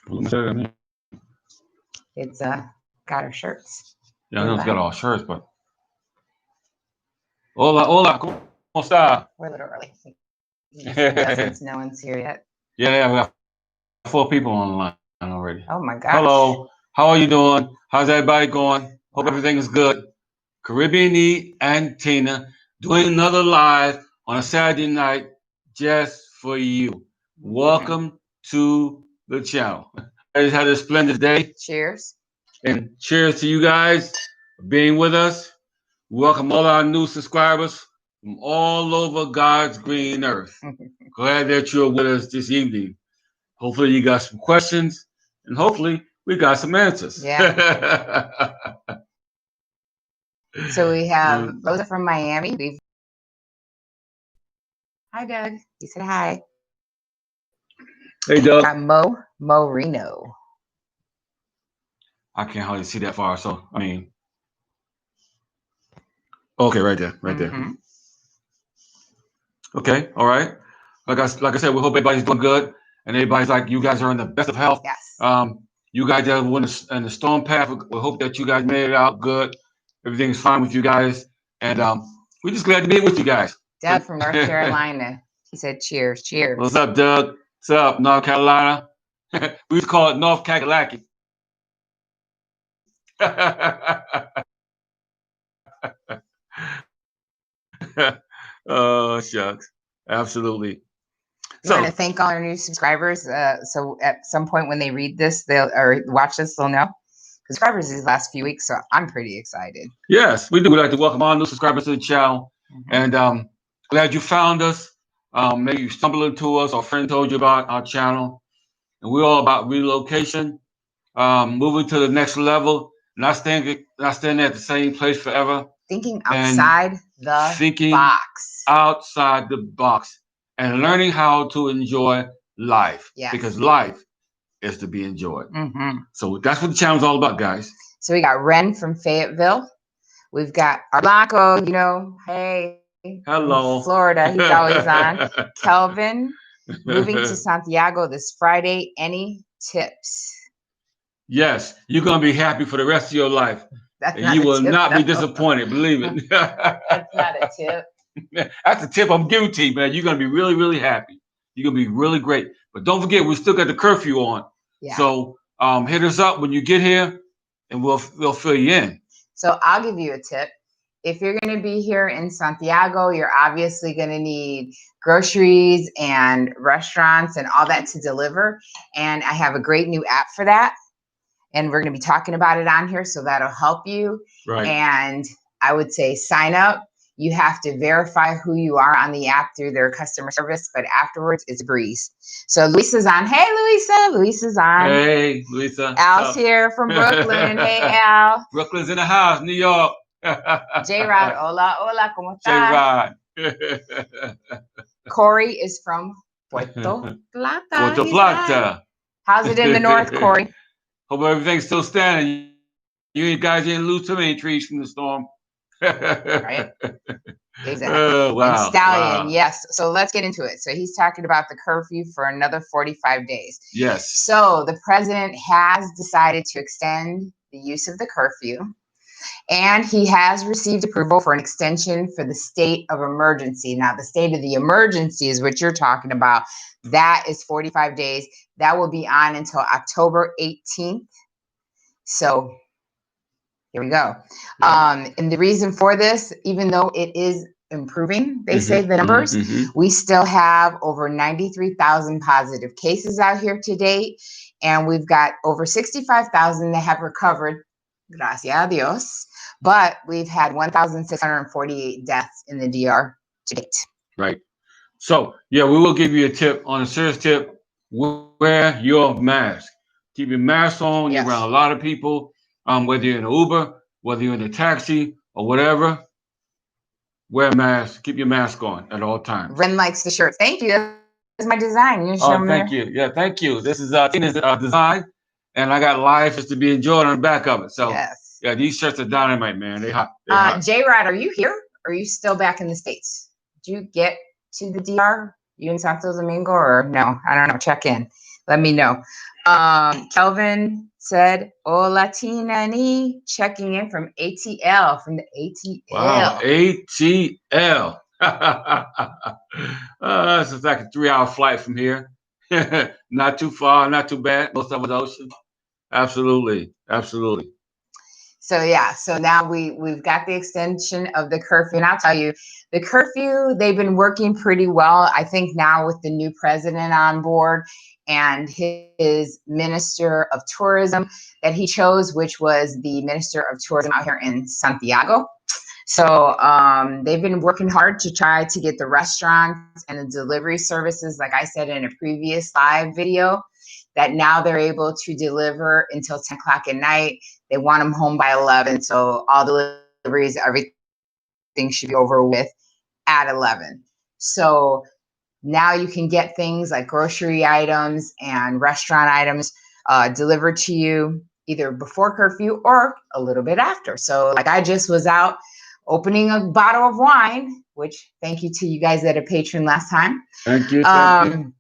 Hola. It's got our shirts. Yeah, I know it's got all shirts, but hola, ¿cómo está? We're a little early. Since no one's here yet. Yeah, we got 4 people on the line already. Oh my gosh. Hello, how are you doing? How's everybody going? Hope everything is good. Caribbean E and Tina doing another live on a Saturday night just for you. Welcome to the channel. I just had a splendid day. Cheers. And cheers to you guys for being with us. Welcome all our new subscribers from all over God's green earth. Glad that you're with us this evening. Hopefully you got some questions, and hopefully we got some answers. Yeah. So we have Rosa from Miami. Hi, Doug. You said hi. Hey, Doug. Got Mo Reno. I can't hardly see that far, so I mean, okay, right there. Okay, all right. Like I said, we hope everybody's doing good, and everybody's like you guys are in the best of health. Yes. You guys that went in the storm path, we hope that you guys made it out good. Everything's fine with you guys, and we're just glad to be with you guys. Doug from North Carolina. He said, "Cheers, cheers." What's up, Doug? What's up, North Carolina? We used to call it North Kakalaki. Oh, shucks. Absolutely. I want to thank all our new subscribers. So at some point when they read this, or watch this, they'll know. Subscribers these last few weeks, so I'm pretty excited. Yes, we do. We'd like to welcome all new subscribers to the channel. And glad you found us. Maybe you stumbled into us or a friend told you about our channel. And we're all about relocation, moving to the next level, not staying at the same place forever. Thinking outside the box. Outside the box. And learning how to enjoy life. Yes. Because life is to be enjoyed. So that's what the channel's all about, guys. So we got Ren from Fayetteville. We've got Arlanco, hey. Hello. Florida, he's always on. Kelvin, moving to Santiago this Friday. Any tips? Yes, you're going to be happy for the rest of your life. And you will not be disappointed, believe it. That's not a tip. That's a tip I'm giving to you, man. You're going to be really, really happy. You're going to be really great. But don't forget, we still got the curfew on. Yeah. So hit us up when you get here, and we'll fill you in. So I'll give you a tip. If you're going to be here in Santiago, you're obviously going to need groceries and restaurants and all that to deliver. And I have a great new app for that. And we're going to be talking about it on here, so that'll help you. Right. And I would say sign up. You have to verify who you are on the app through their customer service, but afterwards it's a breeze. So Luisa's on. Hey, Luisa. Luisa's on. Hey, Luisa. Al's here from Brooklyn. Hey, Al. Brooklyn's in the house, New York. J-Rod, hola, ¿cómo está? J-Rod. Corey is from Puerto Plata. Puerto Plata. How's it in the north, Corey? Hope everything's still standing. You guys didn't lose too many trees from the storm. Right. Exactly. Wow. And Stallion, wow. yes. So let's get into it. So he's talking about the curfew for another 45 days. Yes. So the president has decided to extend the use of the curfew, and he has received approval for an extension for the state of emergency. Now, the state of the emergency is what you're talking about. That is 45 days. That will be on until October 18th. So here we go. And the reason for this, even though it is improving, they say the numbers, we still have over 93,000 positive cases out here to date. And we've got over 65,000 that have recovered, gracias a Dios. But we've had 1,648 deaths in the DR to date. Right. So, yeah, we will give you a tip on a serious tip. Wear your mask. Keep your mask on. You're around a lot of people. Whether you're in an Uber, whether you're in a taxi or whatever, wear a mask. Keep your mask on at all times. Ren likes the shirt. Thank you. That's my design. You show thank you. Yeah, thank you. This is Tina's design, and I got life is to be enjoyed on the back of it. So, yeah, these shirts are dynamite, man. They hot. J-Rod, are you here? Or are you still back in the States? Did you get to the DR? You in Santo Domingo or no? I don't know. Check in. let me know. Kelvin said, "Hola, Tina ni," checking in from ATL, from the ATL. Wow, ATL. It's like a 3-hour flight from here. Not too far, not too bad. Most of it's ocean. Absolutely, absolutely. So yeah, so now we've got the extension of the curfew, and I'll tell you, the curfew, they've been working pretty well. I think now with the new president on board and his minister of tourism that he chose, which was the minister of tourism out here in Santiago. So they've been working hard to try to get the restaurants and the delivery services, like I said in a previous live video, that now they're able to deliver until 10 o'clock at night. They want them home by 11. So all deliveries, everything should be over with at 11. So now you can get things like grocery items and restaurant items delivered to you either before curfew or a little bit after. So like I just was out opening a bottle of wine, which thank you to you guys that are patron last time. Thank you. Thank you.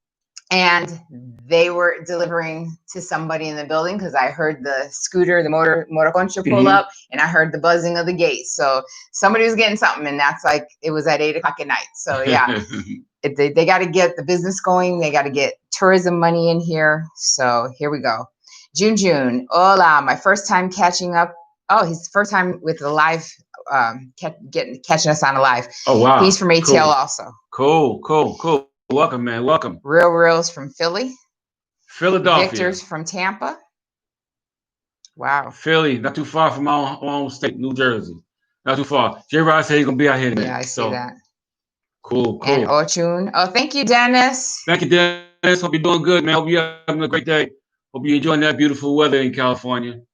And they were delivering to somebody in the building because I heard the scooter, the motor concha pull up, and I heard the buzzing of the gate. So somebody was getting something, and that's like it was at 8 o'clock at night. So yeah, they got to get the business going. They got to get tourism money in here. So here we go. June. Hola, my first time catching up. Oh, his first time with the live, catching us on a live. Oh wow. He's from ATL also. Cool. Welcome, man. Welcome. Real's from Philly. Philadelphia. Victor's from Tampa. Wow. Philly, not too far from our own state, New Jersey. Not too far. J-Rod said he's going to be out here today. Yeah, I see that. Cool. And Ochun. Oh, thank you, Dennis. Thank you, Dennis. Hope you're doing good, man. Hope you're having a great day. Hope you're enjoying that beautiful weather in California. And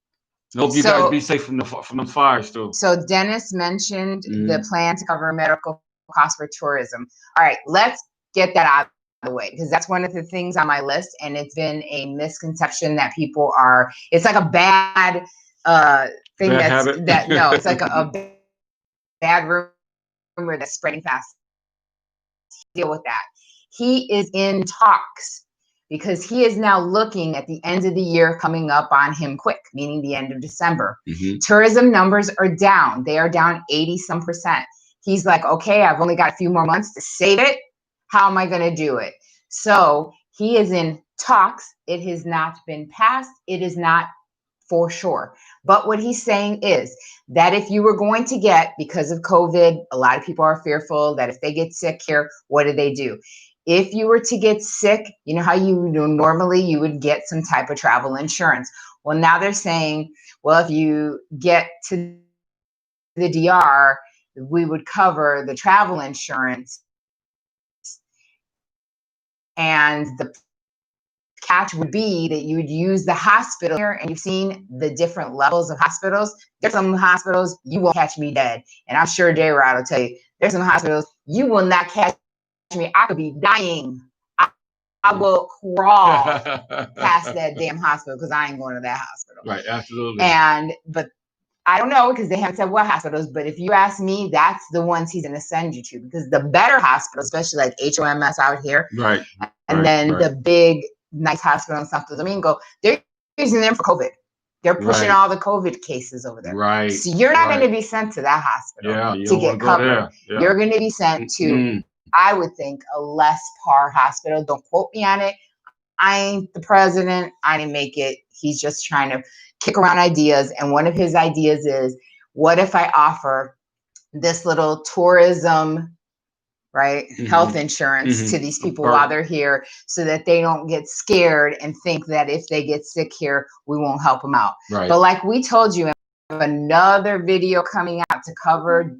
hope you guys be safe from the fires, too. So Dennis mentioned the plan to cover medical costs for tourism. All right, let's get that out of the way because that's one of the things on my list, and it's been a misconception that people are. It's like a bad thing it's like a bad rumor that's spreading fast. Deal with that. He is in talks because he is now looking at the end of the year coming up on him quick, meaning the end of December. Tourism numbers are down. They are down 80-some%. He's like, okay, I've only got a few more months to save it. How am I going to do it? So he is in talks. It has not been passed. It is not for sure. But what he's saying is that if you were going to get, because of COVID, a lot of people are fearful that if they get sick here, what do? If you were to get sick, you know how normally you would get some type of travel insurance. Well, now they're saying, well, if you get to the DR, we would cover the travel insurance. And the catch would be that you would use the hospital here, and you've seen the different levels of hospitals. There's some hospitals you won't catch me dead, and I'm sure J-Rod will tell you. There's some hospitals you will not catch me. I could be dying. I will crawl past that damn hospital because I ain't going to that hospital. Right, absolutely. But I don't know because they haven't said what hospitals, but if you ask me, that's the ones he's going to send you to because the better hospitals, especially like HOMS out here, right, and then the big, nice hospital in Santo Domingo, they're using them for COVID. They're pushing all the COVID cases over there. Right. So you're not going to be sent to that hospital to get covered. Yeah. You're going to be sent to, I would think, a less par hospital. Don't quote me on it. I ain't the president. I didn't make it. He's just trying to kick around ideas. And one of his ideas is, what if I offer this little tourism, health insurance to these people while they're here so that they don't get scared and think that if they get sick here, we won't help them out. Right. But like we told you, another video coming out to cover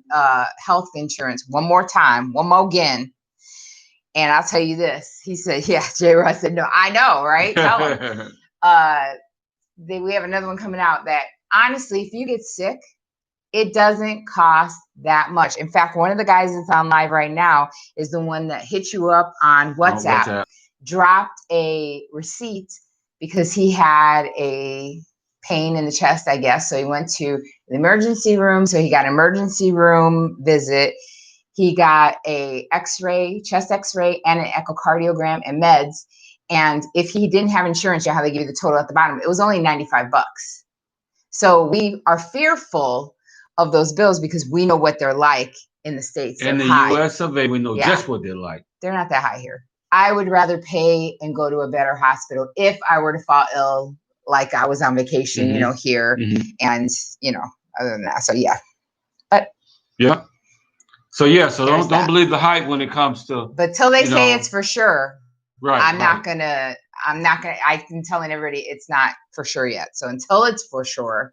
health insurance one more again. And I'll tell you this. He said, yeah, J-Rod said, no, I know, right? Tell him. We have another one coming out that, honestly, if you get sick, it doesn't cost that much. In fact, one of the guys that's on live right now is the one that hit you up on WhatsApp, dropped a receipt because he had a pain in the chest, I guess. So he went to the emergency room. So he got an emergency room visit. He got a x-ray, chest x-ray, and an echocardiogram and meds. And if he didn't have insurance, you know how they give you the total at the bottom, it was only $95. So we are fearful of those bills because we know what they're like in the States. In the high. US of A, we know just what they're like. They're not that high here. I would rather pay and go to a better hospital if I were to fall ill, like I was on vacation, you know, here. And, you know, other than that. So, yeah. But. Yeah. So, yeah. So don't believe the hype when it comes to. But till they say it's for sure. Right. I'm not going to, I've been telling everybody it's not for sure yet. So until it's for sure,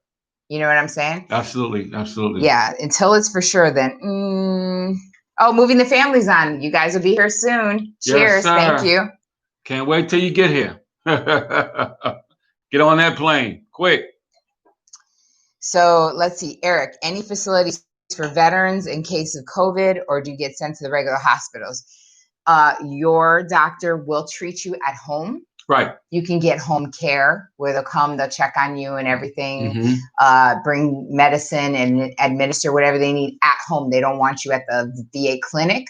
you know what I'm saying? Absolutely. Absolutely. Yeah. Until it's for sure, then, oh, moving the families on. You guys will be here soon. Cheers. Yes, thank you. Can't wait till you get here. Get on that plane quick. So let's see, Eric, any facilities for veterans in case of COVID, or do you get sent to the regular hospitals? Your doctor will treat you at home. Right. You can get home care where they'll come, they'll check on you and everything, bring medicine and administer whatever they need at home. They don't want you at the VA clinic.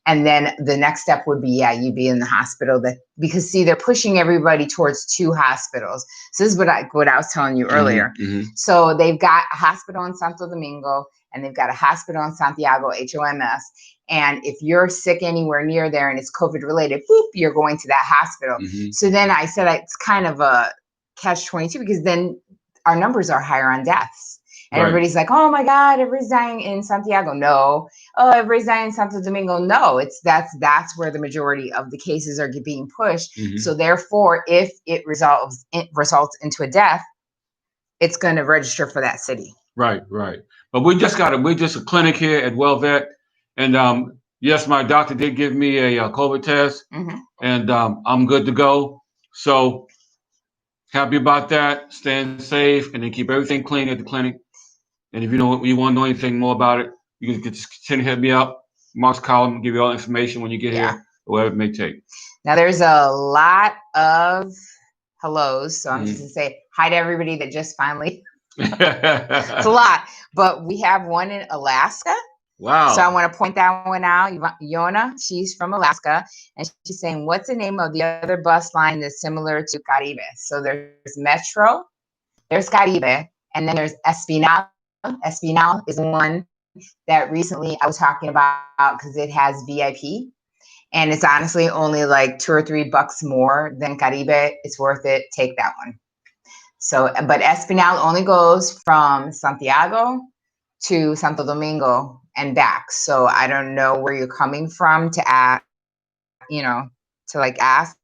And then the next step would be, you be in the hospital because see, they're pushing everybody towards 2 hospitals. So this is what I was telling you earlier. So they've got a hospital in Santo Domingo and they've got a hospital in Santiago, HOMS. And if you're sick anywhere near there and it's COVID related, you're going to that hospital. So then I said, it's kind of a catch-22 because then our numbers are higher on deaths. And everybody's like, oh my God, everybody's dying in Santiago. No. Oh, everybody's dying in Santo Domingo. No, that's where the majority of the cases are being pushed. So therefore, if it results into a death, it's going to register for that city. Right. But we're just a clinic here at WellVet. And yes, my doctor did give me a COVID test and I'm good to go. So happy about that. Staying safe and then keep everything clean at the clinic. And if you want to know anything more about it, you can just continue to hit me up. Mark's column, give you all the information when you get here, or whatever it may take. Now, there's a lot of hellos. So I'm just going to say hi to everybody that just finally. It's a lot. But we have one in Alaska. Wow. So I want to point that one out. Yona, she's from Alaska. And she's saying, what's the name of the other bus line that's similar to Caribe? So there's Metro, there's Caribe, and then there's Espinal. Espinal is one that recently I was talking about because it has VIP and it's honestly only like $2 or $3 more than Caribe. It's worth it. Take that one. So, but Espinal only goes from Santiago to Santo Domingo and back. So I don't know where you're coming from to ask, ask.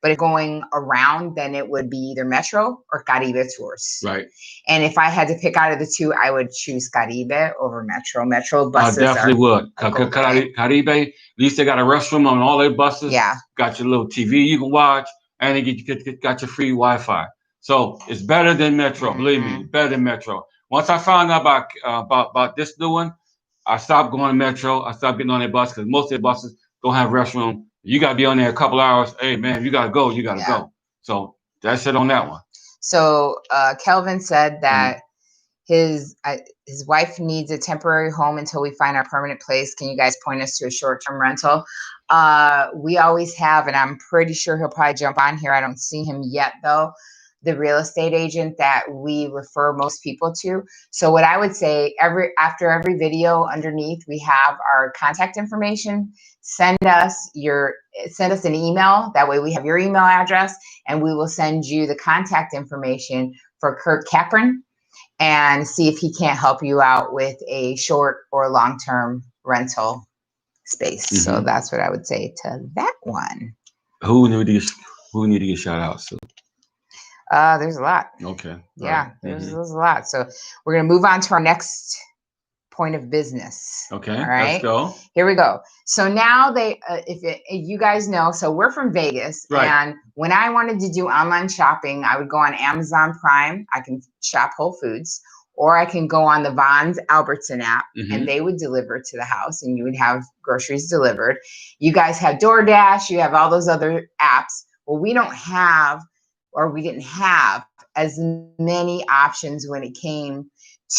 But if going around, then it would be either Metro or Caribe tours. Right. And if I had to pick out of the 2, I would choose Caribe over Metro. Metro buses I definitely would. Caribe, at least they got a restroom on all their buses. Yeah. Got your little TV you can watch, and they got your free Wi-Fi. So it's better than Metro. Believe me, better than Metro. Once I found out about this new one, I stopped going to Metro. I stopped getting on their bus because most of their buses don't have restroom. You got to be on there a couple hours. Hey, man, you got to go. You got to go. So that's it on that one. So Kelvin said that his wife needs a temporary home until we find our permanent place. Can you guys point us to a short-term rental? We always have, and I'm pretty sure he'll probably jump on here. I don't see him yet, though. The real estate agent that we refer most people to. So what I would say, after every video underneath, we have our contact information. Send us an email. That way we have your email address and we will send you the contact information for Kurt Capron and see if he can't help you out with a short or long-term rental space. So that's what I would say to that one. Who need to get shout out? So. There's a lot. Okay. Yeah, there's a lot. So we're going to move on to our next point of business. Okay. All right. Let's go. Here we go. So now if you guys know, so we're from Vegas. Right. And when I wanted to do online shopping, I would go on Amazon Prime. I can shop Whole Foods, or I can go on the Vons Albertson app and they would deliver to the house and you would have groceries delivered. You guys have DoorDash. You have all those other apps. Well, we didn't have as many options when it came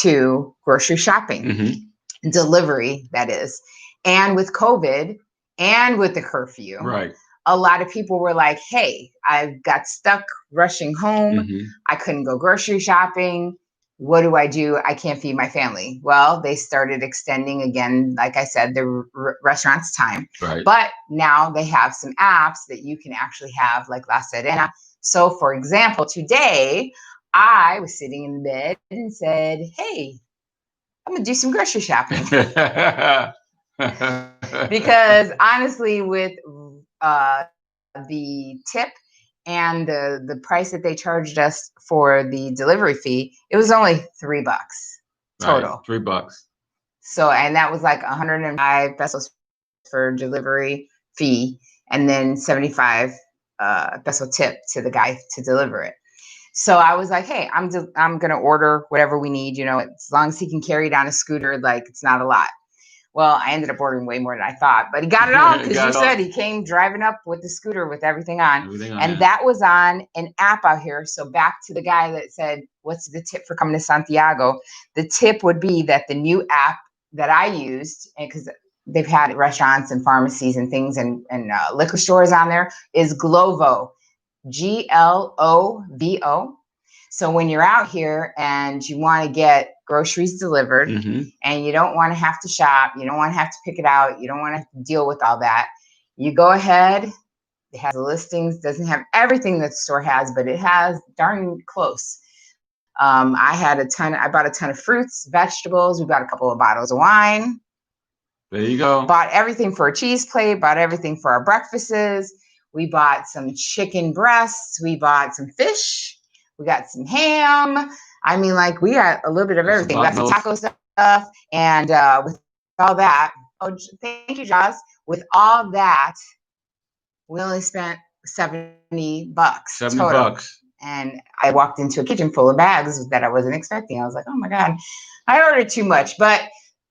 to grocery shopping, delivery, that is. And with COVID and with the curfew, right. a lot of people were like, hey, I got stuck rushing home. I couldn't go grocery shopping. What do I do? I can't feed my family. Well, they started extending again, like I said, the restaurant's time. Right. But now they have some apps that you can actually have, like La Serena. So, for example, today I was sitting in the bed and said, hey, I'm going to do some grocery shopping. Because honestly, with the tip and the price that they charged us for the delivery fee, it was only $3 total. Right, $3. So, and that was like 105 pesos for delivery fee, and then 75 peso tip to the guy to deliver it. So I was like, hey, I'm going to order whatever we need, as long as he can carry it on a scooter, like it's not a lot. Well, I ended up ordering way more than I thought, but he got it all because you said he came driving up with the scooter with everything on. And that was on an app out here. So back to the guy that said, what's the tip for coming to Santiago? The tip would be that the new app that I used, because they've had restaurants and pharmacies and things and liquor stores on there, is Glovo, Glovo. So when you're out here and you want to get groceries delivered and you don't want to have to shop, you don't want to have to pick it out, you don't want to have to deal with all that, you go ahead. It has the listings, doesn't have everything that the store has, but it has darn close. I bought a ton of fruits, vegetables. We bought a couple of bottles of wine. There you go. Bought everything for a cheese plate, bought everything for our breakfasts. We bought some chicken breasts. We bought some fish. We got some ham. I mean, like, we got a little bit of everything. We got some taco stuff. And with all that, thank you, Joss. With all that, we only spent $70 total. And I walked into a kitchen full of bags that I wasn't expecting. I was like, oh my God, I ordered too much. But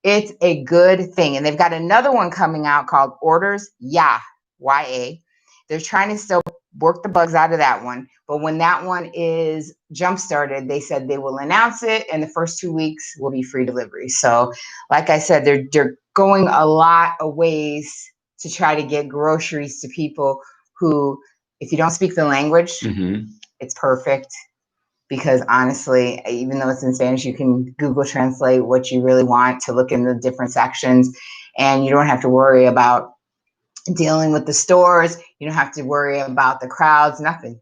it's a good thing. And they've got another one coming out called Orders Ya, Y-A. They're trying to still work the bugs out of that one. But when that one is jump started, they said they will announce it, and the first 2 weeks will be free delivery. So like I said, they're going a lot of ways to try to get groceries to people who, if you don't speak the language, it's perfect. Because honestly, even though it's in Spanish, you can Google Translate what you really want to look in the different sections, and you don't have to worry about dealing with the stores. You don't have to worry about the crowds, nothing.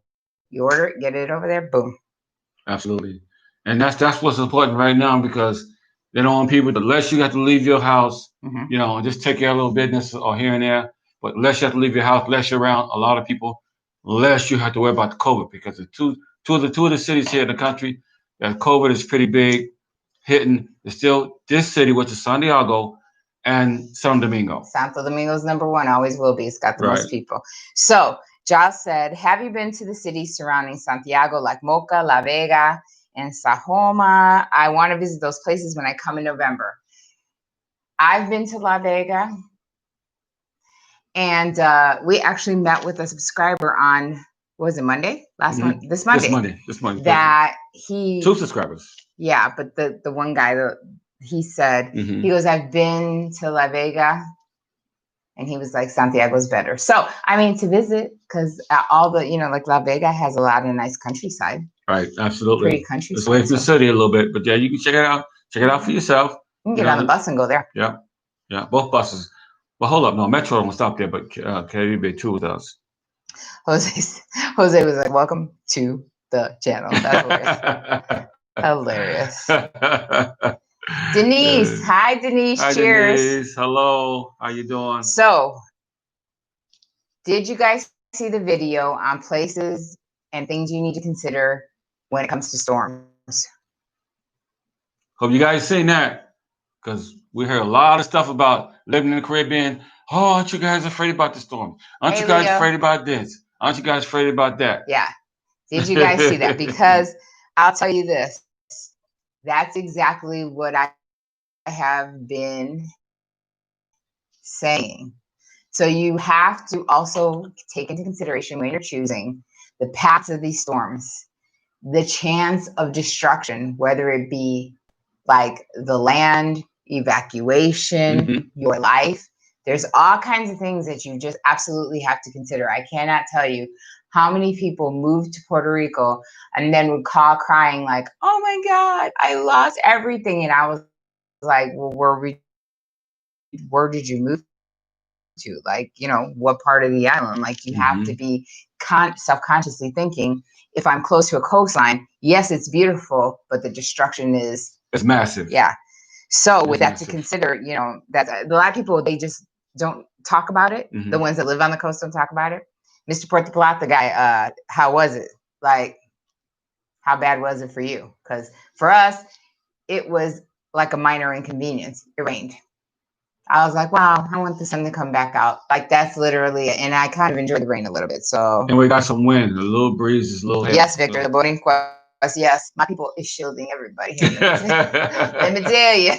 You order it, get it over there, boom. Absolutely. And that's what's important right now, because they don't want people to, less you have to leave your house, just take care of a little business or here and there. But less you have to leave your house, less you're around a lot of people, less you have to worry about the COVID, because the two of the cities here in the country that COVID is pretty big hitting is still this city, which is Santiago and Santo Domingo. Santo Domingo's number one, always will be. It's got the most people. So Josh said, have you been to the cities surrounding Santiago, like Moca, La Vega, and Sajoma? I want to visit those places when I come in November. I've been to La Vega, and we actually met with a subscriber on, what was it, Monday? This Monday. That he... 2 subscribers. Yeah, but the one guy, he said, he goes, I've been to La Vega, and he was like, Santiago's better. So, I mean, to visit, because all the, like La Vega has a lot of nice countryside. Right, absolutely. Pretty countryside. It's away from the city a little bit, but yeah, you can check it out. Check it out for yourself. You can get on the bus and go there. Yeah, both buses. Well, hold up, no, Metro don't stop there, but KDB2 does. Jose was like, welcome to the channel. That's hilarious. Denise. Hi, Denise. Hi, cheers. Denise. Hello. How you doing? So, did you guys see the video on places and things you need to consider when it comes to storms? Hope you guys seen that, because we heard a lot of stuff about living in the Caribbean. Oh, aren't you guys afraid about the storm? Aren't you guys afraid about this? Aren't you guys afraid about that? Yeah. Did you guys see that? Because I'll tell you this. That's exactly what I have been saying. So you have to also take into consideration when you're choosing the paths of these storms, the chance of destruction, whether it be like the land, evacuation, your life. There's all kinds of things that you just absolutely have to consider. I cannot tell you how many people moved to Puerto Rico and then would call crying like, oh my God, I lost everything. And I was like, well, where did you move to? Like, what part of the island? Like, you have to be self-consciously thinking, if I'm close to a coastline, yes, it's beautiful, but the destruction is... It's massive. Yeah. So It's with that massive. to consider, that a lot of people, they just don't talk about it. The ones that live on the coast don't talk about it. Mr. Puerto Plata guy, how was it? Like, how bad was it for you? Because for us, it was like a minor inconvenience. It rained. I was like, wow, I want the sun to come back out. Like, that's literally it. And I kind of enjoyed the rain a little bit. So, and we got some wind, a little breeze, a little hail. Yes, Victor, the boating quest. Yes, my people is shielding everybody. Let me tell you.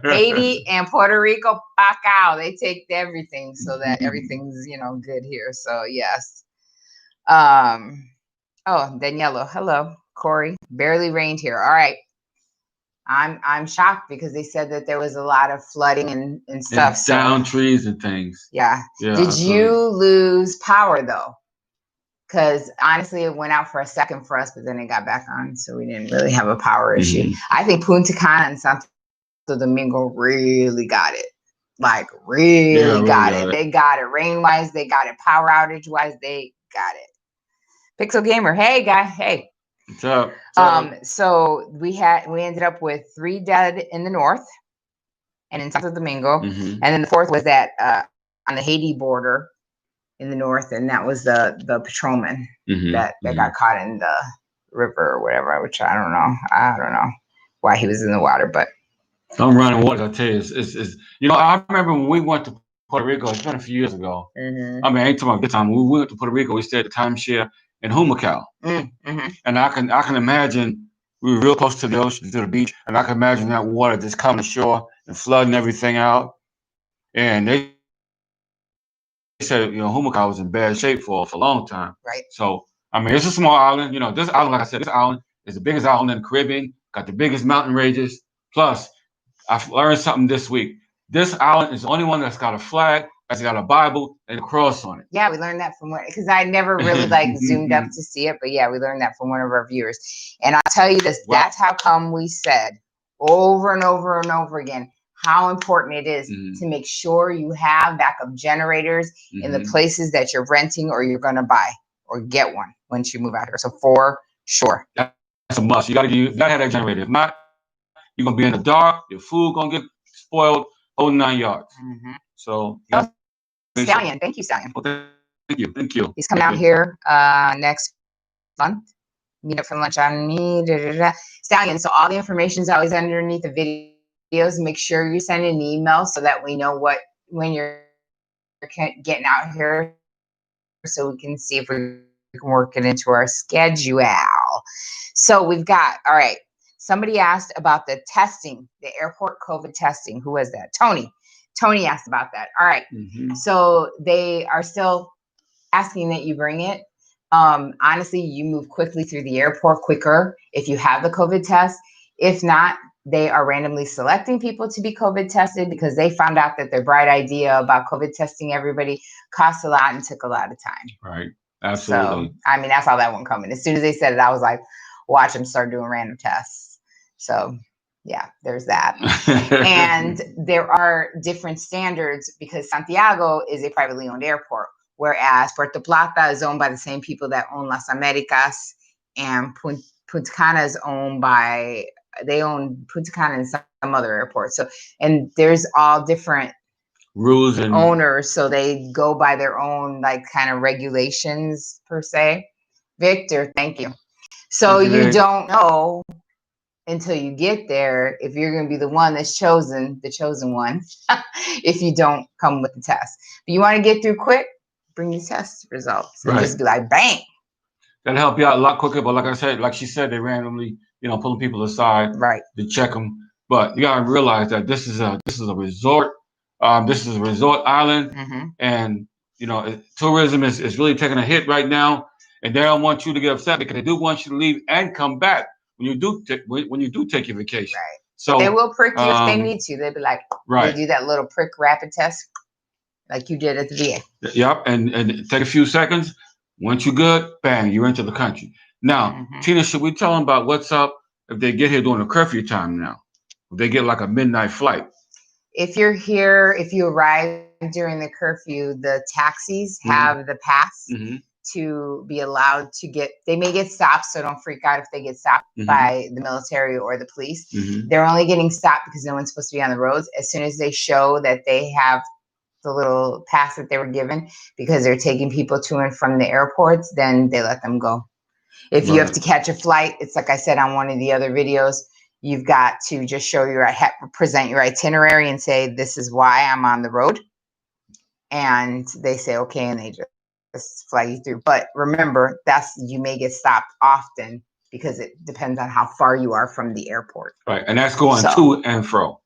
Haiti and Puerto Rico, Pacao, they take everything so that everything's, good here. So, yes. Oh, Daniela, hello. Corey, barely rained here. All right. I'm shocked because they said that there was a lot of flooding and stuff. And down trees and things. Yeah. Yeah. Did you lose power though? Because honestly, it went out for a second for us, but then it got back on. So we didn't really have a power issue. I think Punta Cana and Santiago Domingo really got it. Like, really got it. They got it rain-wise. They got it power outage-wise. They got it. Pixel Gamer, hey, guy. Hey. What's up? So we ended up with 3 dead in the north and in Santo Domingo. And then the 4th was that on the Haiti border in the north, and that was the patrolman that got caught in the river or whatever, which I don't know. I don't know why he was in the water, but I'm running water. I tell you, it's I remember when we went to Puerto Rico. It's been a few years ago. I mean, I ain't talking about good time. When we went to Puerto Rico, we stayed at the timeshare in Humacao, and I can imagine we were real close to the ocean, to the beach, and I can imagine that water just coming ashore and flooding everything out. And they said, Humacao was in bad shape for a long time. Right. So, I mean, it's a small island. This island, like I said, this island is the biggest island in the Caribbean, got the biggest mountain ranges. Plus, I've learned something this week. This island is the only one that's got a flag, that's got a Bible, and a cross on it. Yeah, we learned that from because I never really zoomed up to see it, but yeah, we learned that from one of our viewers. And I'll tell you this, that's how come we said over and over and over again how important it is to make sure you have backup generators in the places that you're renting or you're going to buy or get one once you move out here. So for sure. That's a must. You gotta have that generator. If not, you're going to be in the dark, your food going to get spoiled, whole 9 yards. So, Stallion, thank you, Stallion. Well, thank you. He's coming out here next month. Meet up for lunch on me. Stallion, so all the information is always underneath the videos. Make sure you send an email so that we know when you're getting out here, so we can see if we can work it into our schedule. So we've got, all right. Somebody asked about the testing, the airport COVID testing. Who was that? Tony. Tony asked about that. All right. So they are still asking that you bring it. Honestly, you move quickly through the airport quicker if you have the COVID test. If not, they are randomly selecting people to be COVID tested because they found out that their bright idea about COVID testing everybody cost a lot and took a lot of time. Right. Absolutely. So, I mean, that's how that one coming. As soon as they said it, I was like, watch them start doing random tests. So, yeah, there's that. And there are different standards because Santiago is a privately owned airport, whereas Puerto Plata is owned by the same people that own Las Americas, and Punta Cana is owned by, they own Punta Cana and some other airports. So, and there's all different rules and owners, so they go by their own kind of regulations per se. Victor, thank you. So you don't know until you get there if you're going to be the one that's chosen, the chosen one, if you don't come with the test. But you want to get through quick, bring your test results and just be like, bang. That'll help you out a lot quicker. But like I said, like she said, they randomly, pulling people aside to check them. But you got to realize that this is a resort. This is a resort island, and tourism is really taking a hit right now. And they don't want you to get upset because they do want you to leave and come back when you do take your vacation. So they will prick you if they need to. They'll be like, right. They do that little prick rapid test, like you did at the VA. Yep, and take a few seconds. Once you're good, bang, you're into the country. Now, Tina, should we tell them about what's up if they get here during the curfew time now? If they get like a midnight flight? If you're here, if you arrive during the curfew, the taxis have the pass to be allowed to get, they may get stopped, so don't freak out if they get stopped by the military or the police. They're only getting stopped because no one's supposed to be on the roads. As soon as they show that they have the little pass that they were given because they're taking people to and from the airports, then they let them go. If you have to catch a flight, it's like I said on one of the other videos, you've got to just show present your itinerary and say, this is why I'm on the road. And they say, okay, and they just fly you through. But remember, you may get stopped often because it depends on how far you are from the airport. Right, and that's going to and fro.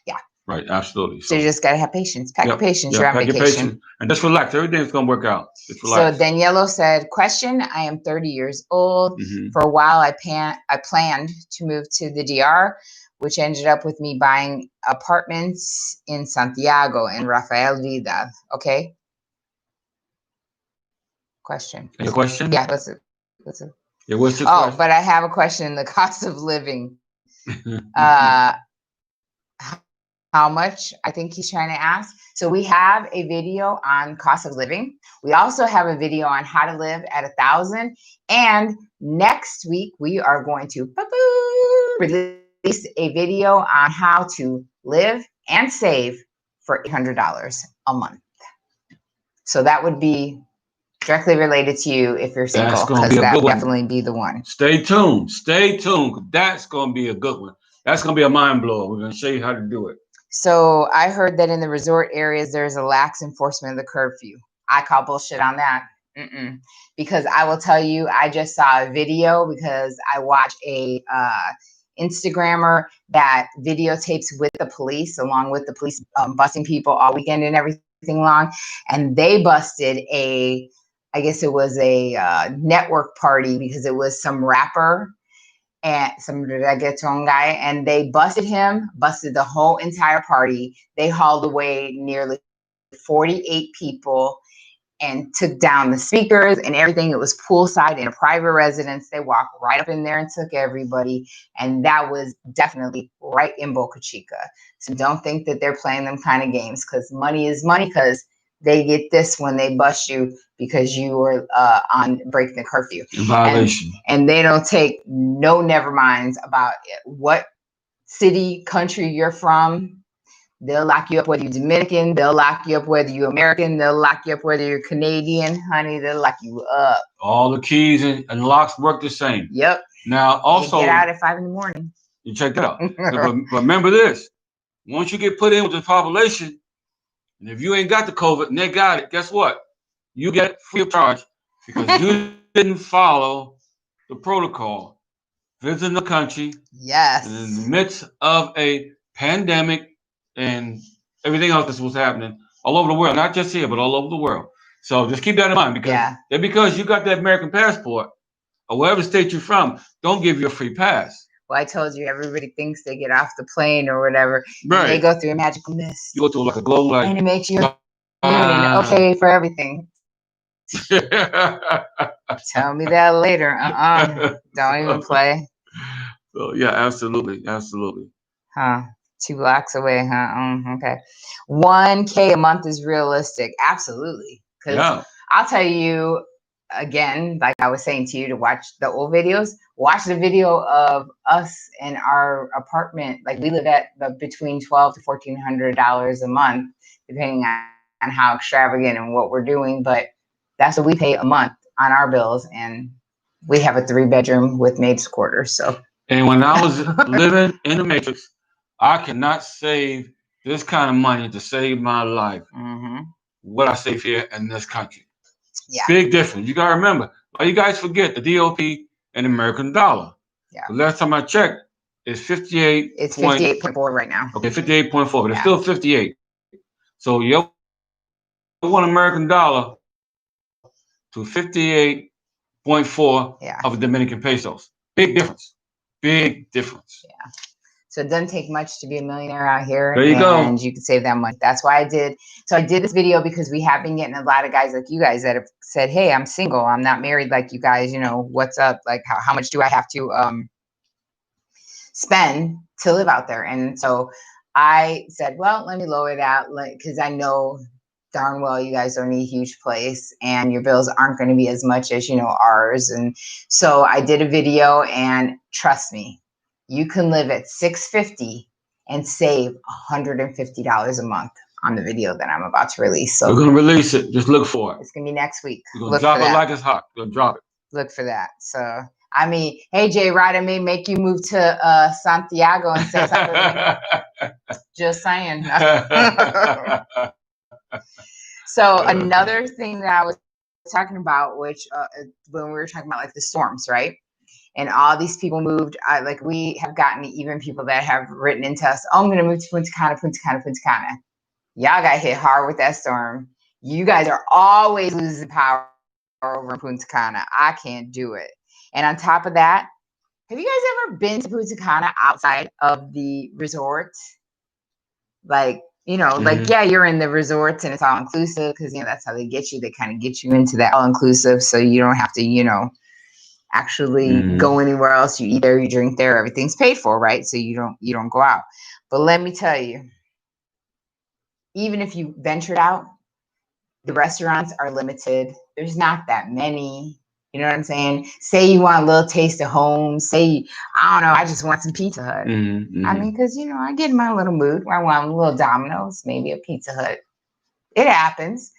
Yeah. Right, absolutely. So you just got to have patience. Pack your patience. You're on vacation. And just relax. Everything's going to work out. Just relax. So Daniello said, question, I am 30 years old. For a while, I planned to move to the DR, which ended up with me buying apartments in Santiago and Rafael Vidal. Okay. Question. Your question? Yeah, what's it? Yeah, what's your question? But I have a question. The cost of living. How much I think he's trying to ask. So we have a video on cost of living. We also have a video on how to live at 1,000. And next week we are going to release a video on how to live and save for $800 a month. So that would be directly related to you if you're single, because that would definitely be the one. Stay tuned. Stay tuned. That's going to be a good one. That's going to be a mind blower. We're going to show you how to do it. So I heard that in the resort areas, there's a lax enforcement of the curfew. I call bullshit on that. Because I will tell you, I just saw a video because I watch a Instagrammer that videotapes with the police, along with the police busting people all weekend and everything long. And they busted I guess it was a network party because it was some rapper and some reggaeton guy, and they busted the whole entire party. They hauled away nearly 48 people and took down the speakers and everything. It was poolside in a private residence. They walked right up in there and took everybody. And that was definitely right in Boca Chica. So don't think that they're playing them kind of games, because money is money, because they get this when they bust you because you were on breaking the curfew. Violation. And they don't take no never minds about what city, country you're from. They'll lock you up whether you're Dominican. They'll lock you up whether you're American. They'll lock you up whether you're Canadian. Honey, they'll lock you up. All the keys and locks work the same. Yep. Now, also, you get out at 5 a.m. You check that out. But remember this. Once you get put in with the population, and if you ain't got the COVID and they got it, guess what? You get free of charge because you didn't follow the protocol. Visiting the country. Yes. In the midst of a pandemic and everything else that was happening all over the world, not just here, but all over the world. So just keep that in mind, because you got that American passport or whatever state you're from, don't give you a free pass. Well, I told you, everybody thinks they get off the plane or whatever. Right. And they go through a magical mist. You go through like a glow light. And it makes you okay for everything. Tell me that later. Don't even play. So, yeah, absolutely. Absolutely. Huh. 2 blocks away, huh? Okay. 1K a month is realistic. Absolutely. Because I'll tell you, again, like I was saying to you, to watch the old videos, watch the video of us in our apartment. Like, we live at between $1,200 to $1,400 a month, depending on how extravagant and what we're doing. But that's what we pay a month on our bills. And we have a 3-bedroom with maid's quarters. So. And when I was living in the Matrix, I cannot save this kind of money to save my life. What I save here in this country. Yeah. Big difference. You got to remember. You guys forget the DOP and American dollar. Yeah. The last time I checked, it's 58. It's 58.4 right now. Okay, 58.4, but it's still 58. So you want American dollar to 58.4 of the Dominican pesos. Big difference. Big difference. Yeah. So it doesn't take much to be a millionaire out here. There you go. And you can save that money. That's why I did. So I did this video because we have been getting a lot of guys like you guys that have said, hey, I'm single. I'm not married like you guys. You know, what's up? Like, how much do I have to spend to live out there? And so I said, well, let me lower that, because I know darn well you guys don't need a huge place and your bills aren't going to be as much as, you know, ours. And so I did a video, and trust me, you can live at $650 and save $150 a month on the video that I'm about to release. So we're going to release it. Just look for it. It's going to be next week. We're going to drop it like it's hot. We're going to drop it. Look for that. So, I mean, hey, J. Rod, I may make you move to Santiago and say something. Just saying. So another thing that I was talking about, which when we were talking about like the storms, right? And all these people moved. Like we have gotten even people that have written into us, oh, I'm going to move to Punta Cana, Punta Cana, Punta Cana. Y'all got hit hard with that storm. You guys are always losing power over in Punta Cana. I can't do it. And on top of that, have you guys ever been to Punta Cana outside of the resort? Like, you know, like, yeah, you're in the resorts and it's all inclusive because, you know, that's how they get you. They kind of get you into that all inclusive. So you don't have to, you know, actually go anywhere else. You eat there, you drink there, everything's paid for, right? So you don't go out. But let me tell you, even if you ventured out, the restaurants are limited. There's not that many. You know what I'm saying? Say you want a little taste of home. Say, I don't know, I just want some Pizza Hut. I mean, because, you know, I get in my little mood where I want a little Domino's, maybe a Pizza Hut. It happens.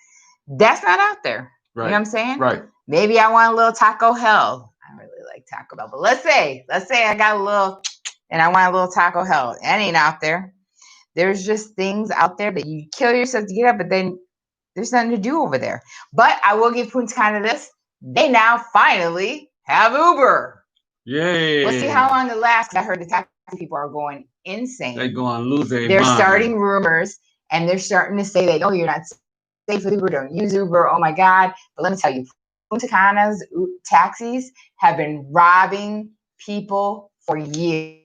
That's not out there. Right. You know what I'm saying? Right. Maybe I want a little Taco Hell. I really like Taco Bell. But let's say I got a little, and I want a little Taco Hell. That ain't out there. There's just things out there that you kill yourself to get up, but then there's nothing to do over there. But I will give Punta Cana this. They now finally have Uber. Yay. We'll see how long it lasts. I heard the taxi people are going insane. They're going to lose their mind. They're starting rumors, and they're starting to say that, oh, you're not safe with Uber. Don't use Uber. Oh, my God. But let me tell you, Punta Cana's taxis have been robbing people for years.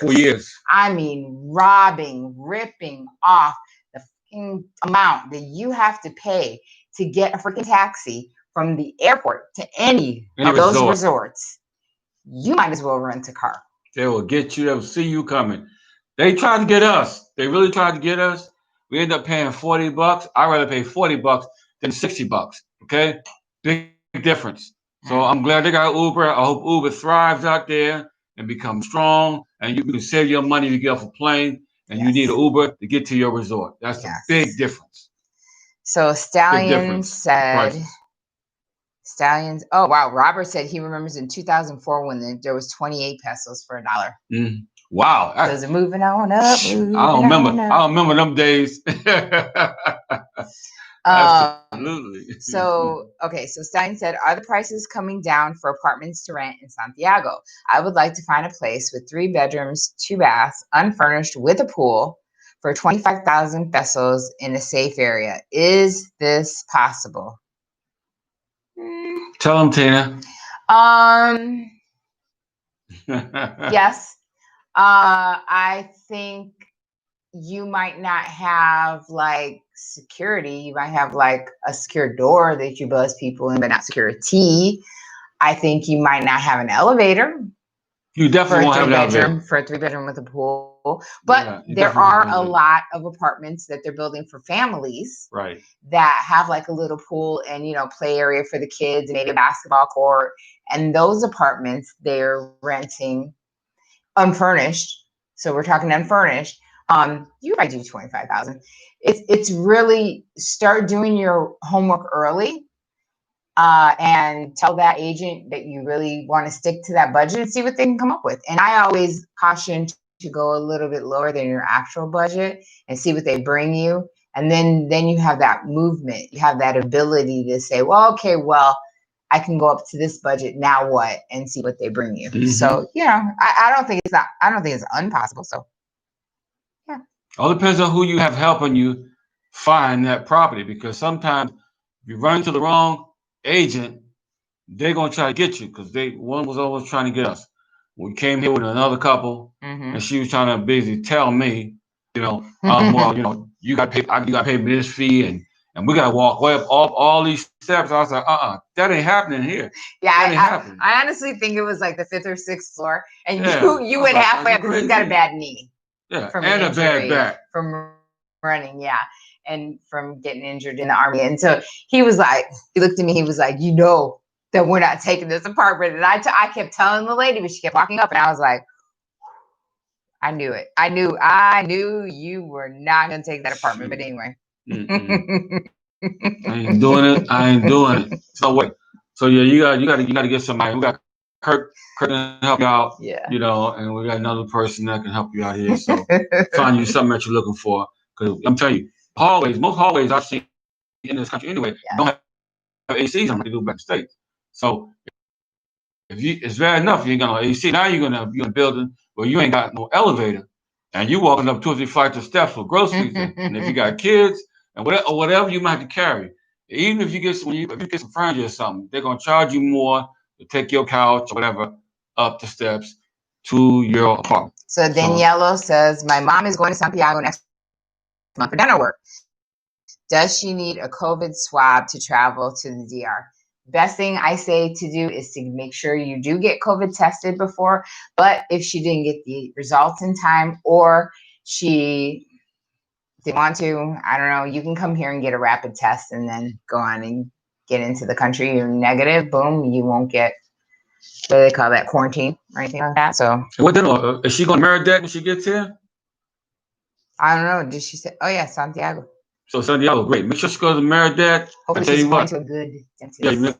For years. I mean, robbing, ripping off the fucking amount that you have to pay to get a freaking taxi from the airport to any of those resorts. You might as well rent a car. They will get you. They will see you coming. They tried to get us. They really tried to get us. We end up paying $40. I'd rather pay $40 than $60. Okay? Big difference. So I'm glad they got Uber. I hope Uber thrives out there and becomes strong. And you can save your money if you get off a plane and you need an Uber to get to your resort. That's a big difference. So Stallion said... Stallions. Oh, wow. Robert said he remembers in 2004 when there was 28 pesos for $1. Wow. So is it moving on up? I don't remember them days. Absolutely. So, okay. So Stein said, are the prices coming down for apartments to rent in Santiago? I would like to find a place with 3 bedrooms, 2 baths, unfurnished with a pool for 25,000 pesos in a safe area. Is this possible? Tell them, Tina. Yes. I think you might not have like security. You might have like a secure door that you buzz people in, but not security. I think you might not have an elevator. You definitely won't have an elevator. For a 3-bedroom with a pool. But there are a lot of apartments that they're building for families. Right. That have like a little pool and, you know, play area for the kids, maybe a basketball court. And those apartments, they're renting unfurnished. So we're talking unfurnished. You might do 25,000. It's really start doing your homework early. And tell that agent that you really want to stick to that budget and see what they can come up with. And I always caution to go a little bit lower than your actual budget and see what they bring you. And then you have that movement. You have that ability to say, well, okay, well, I can go up to this budget. Now what? And see what they bring you. So, you know, I don't think it's impossible. So, yeah. All depends on who you have helping you find that property, because sometimes if you run into the wrong agent, they're gonna try to get you, because one was always trying to get us. We came here with another couple, and she was trying to basically tell me, well, you got to pay me this fee, and we got to walk way up all these steps. I was like, that ain't happening here. Yeah, I honestly think it was like the 5th or 6th floor, and you went halfway up because he's got a bad knee. Yeah, and a bad back from running, and from getting injured in the Army. And so he was like, he looked at me, he was like, that we're not taking this apartment. And I kept telling the lady, but she kept walking up, and I was like, I knew it. I knew you were not going to take that apartment. But anyway. I ain't doing it. So wait. So yeah, you got to get somebody. We got Kurt can help you out. Yeah. And we got another person that can help you out here. So find you something that you're looking for. Because I'm telling you, most hallways I've seen in this country anyway don't have ACs on them. They do back in the States. So it's bad enough you ain't got no AC. Now you're gonna be in a building where you ain't got no elevator, and you walking up 2 or 3 flights of steps for groceries. And if you got kids and whatever you might have to carry, even if you get some furniture or something, they're gonna charge you more to take your couch or whatever up the steps to your apartment. So Daniela says, my mom is going to Santiago next month for dental work. Does she need a COVID swab to travel to the DR? Best thing I say to do is to make sure you do get COVID tested before. But if she didn't get the results in time, or she didn't want to, I don't know, you can come here and get a rapid test and then go on and get into the country. You're negative, boom, you won't get, what do they call that, quarantine or anything like that. So what dental? Is she going to Meredith when she gets here? I don't know. Did she say? Oh yeah, Santiago. So Santiago, great. Make sure she goes to Meredith. Hopefully she's going to a good dentist. Yeah,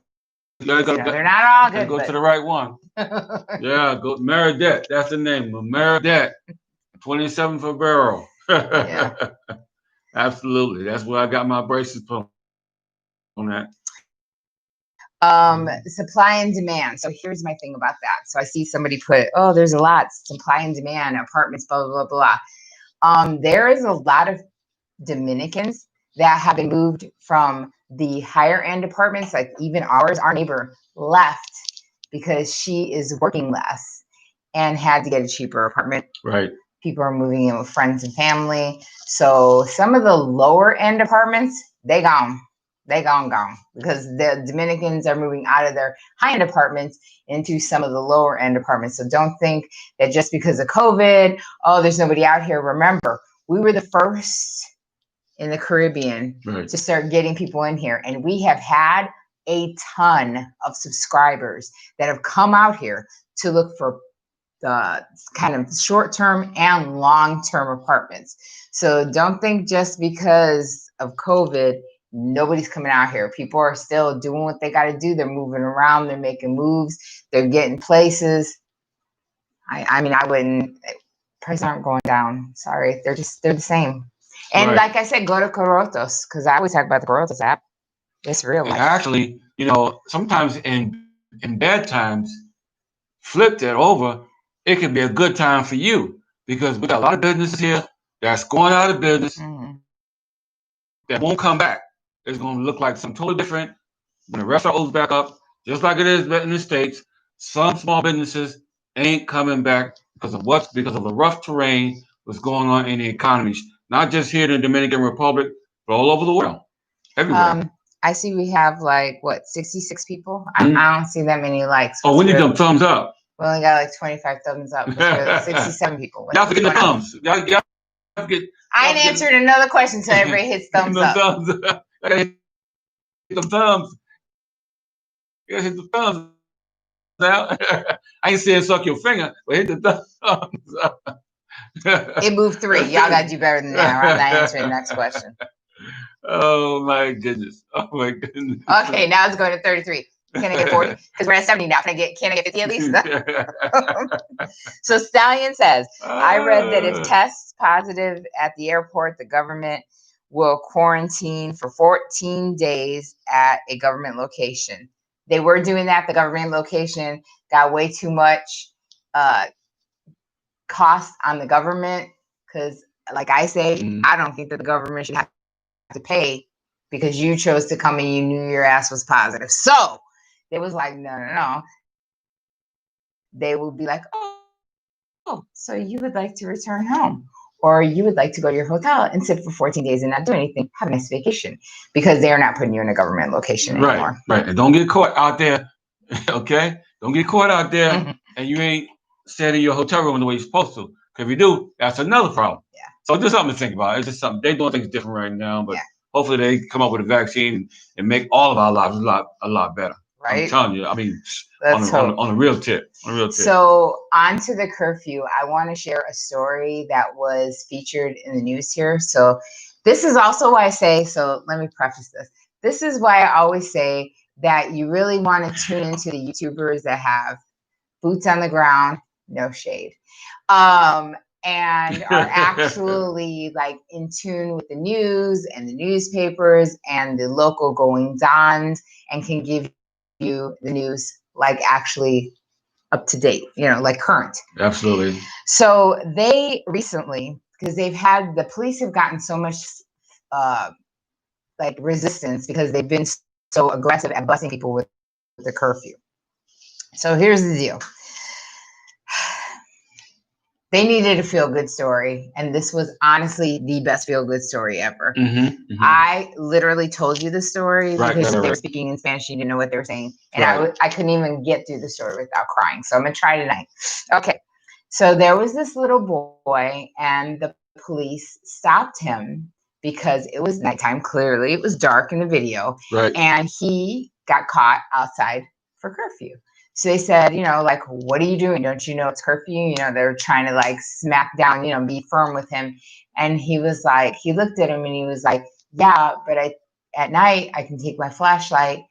they're not all good. Go to the right one. Yeah, go Meredith. That's the name. Meredith. 27 for barrel. Yeah. Absolutely. That's where I got my braces from on that. Supply and demand. So here's my thing about that. So I see somebody put, there's a lot, supply and demand, apartments, blah, blah, blah, blah. There is a lot of Dominicans that have been moved from the higher end apartments, like even ours. Our neighbor left because she is working less and had to get a cheaper apartment. Right. People are moving in with friends and family. So some of the lower end apartments, they gone because the Dominicans are moving out of their high end apartments into some of the lower end apartments. So don't think that just because of COVID, there's nobody out here. Remember, we were the first in the Caribbean to start getting people in here. And we have had a ton of subscribers that have come out here to look for the kind of short-term and long-term apartments. So don't think just because of COVID, nobody's coming out here. People are still doing what they got to do. They're moving around. They're making moves. They're getting places. I mean, I wouldn't, prices aren't going down. Sorry. They're the same. And like I said, go to Corotos, because I always talk about the Corotos app. It's real life. And actually, sometimes in bad times, flip that over. It can be a good time for you because we got a lot of businesses here that's going out of business that won't come back. It's going to look like something totally different when the restaurant opens back up, just like it is in the States. Some small businesses ain't coming back because of the rough terrain what's going on in the economies, not just here in the Dominican Republic, but all over the world, everywhere. I see we have 66 people. I don't see that many likes. We need them thumbs up. We only got 25 thumbs up. 67 people. Y'all forget the thumbs. I ain't answered another question until everybody hits thumbs up. Thumbs up. Hit the thumbs. You hit the thumbs out. I ain't saying suck your finger, but hit the thumbs up. It moved 3. Y'all got to do better than that. I'm not answering the next question. Oh my goodness. Okay, now it's going to 33. Can I get 40? Because we're at 70 now. Can I get 50 at least? So Stallion says, I read that if tests positive at the airport, the government will quarantine for 14 days at a government location. They were doing that. The government location got way too much cost on the government because, like I say, I don't think that the government should have to pay because you chose to come and you knew your ass was positive. So it was like, no. They will be like, so you would like to return home, or you would like to go to your hotel and sit for 14 days and not do anything, have a nice vacation, because they're not putting you in a government location anymore. Right. And don't get caught out there, okay? Don't get caught out there and you ain't staying in your hotel room the way you're supposed to. Because if you do, that's another problem. Yeah. So just something to think about. It's just something they're doing things different right now, but hopefully they come up with a vaccine and make all of our lives a lot better. Right. I'm telling you. I mean, on a real tip. So on to the curfew. I want to share a story that was featured in the news here. So this is also why I say, so let me preface this. This is why I always say that you really want to tune into the YouTubers that have boots on the ground, no shade, and are actually like in tune with the news and the newspapers and the local goings-ons, and can give you the news like actually up to date, like current. Absolutely. So they recently, because the police have gotten so much like resistance because they've been so aggressive at busing people with the curfew. So here's the deal. They needed a feel-good story, and this was honestly the best feel-good story ever. I literally told you the story because they were speaking in Spanish. You didn't know what they were saying, and I couldn't even get through the story without crying. So I'm gonna try tonight. Okay, so there was this little boy, and the police stopped him because it was nighttime. Clearly, it was dark in the video, and he got caught outside for curfew. So they said, like, what are you doing? Don't you know it's curfew? They're trying to like smack down, be firm with him. And he was like, he looked at him and he was like, yeah, but at night I can take my flashlight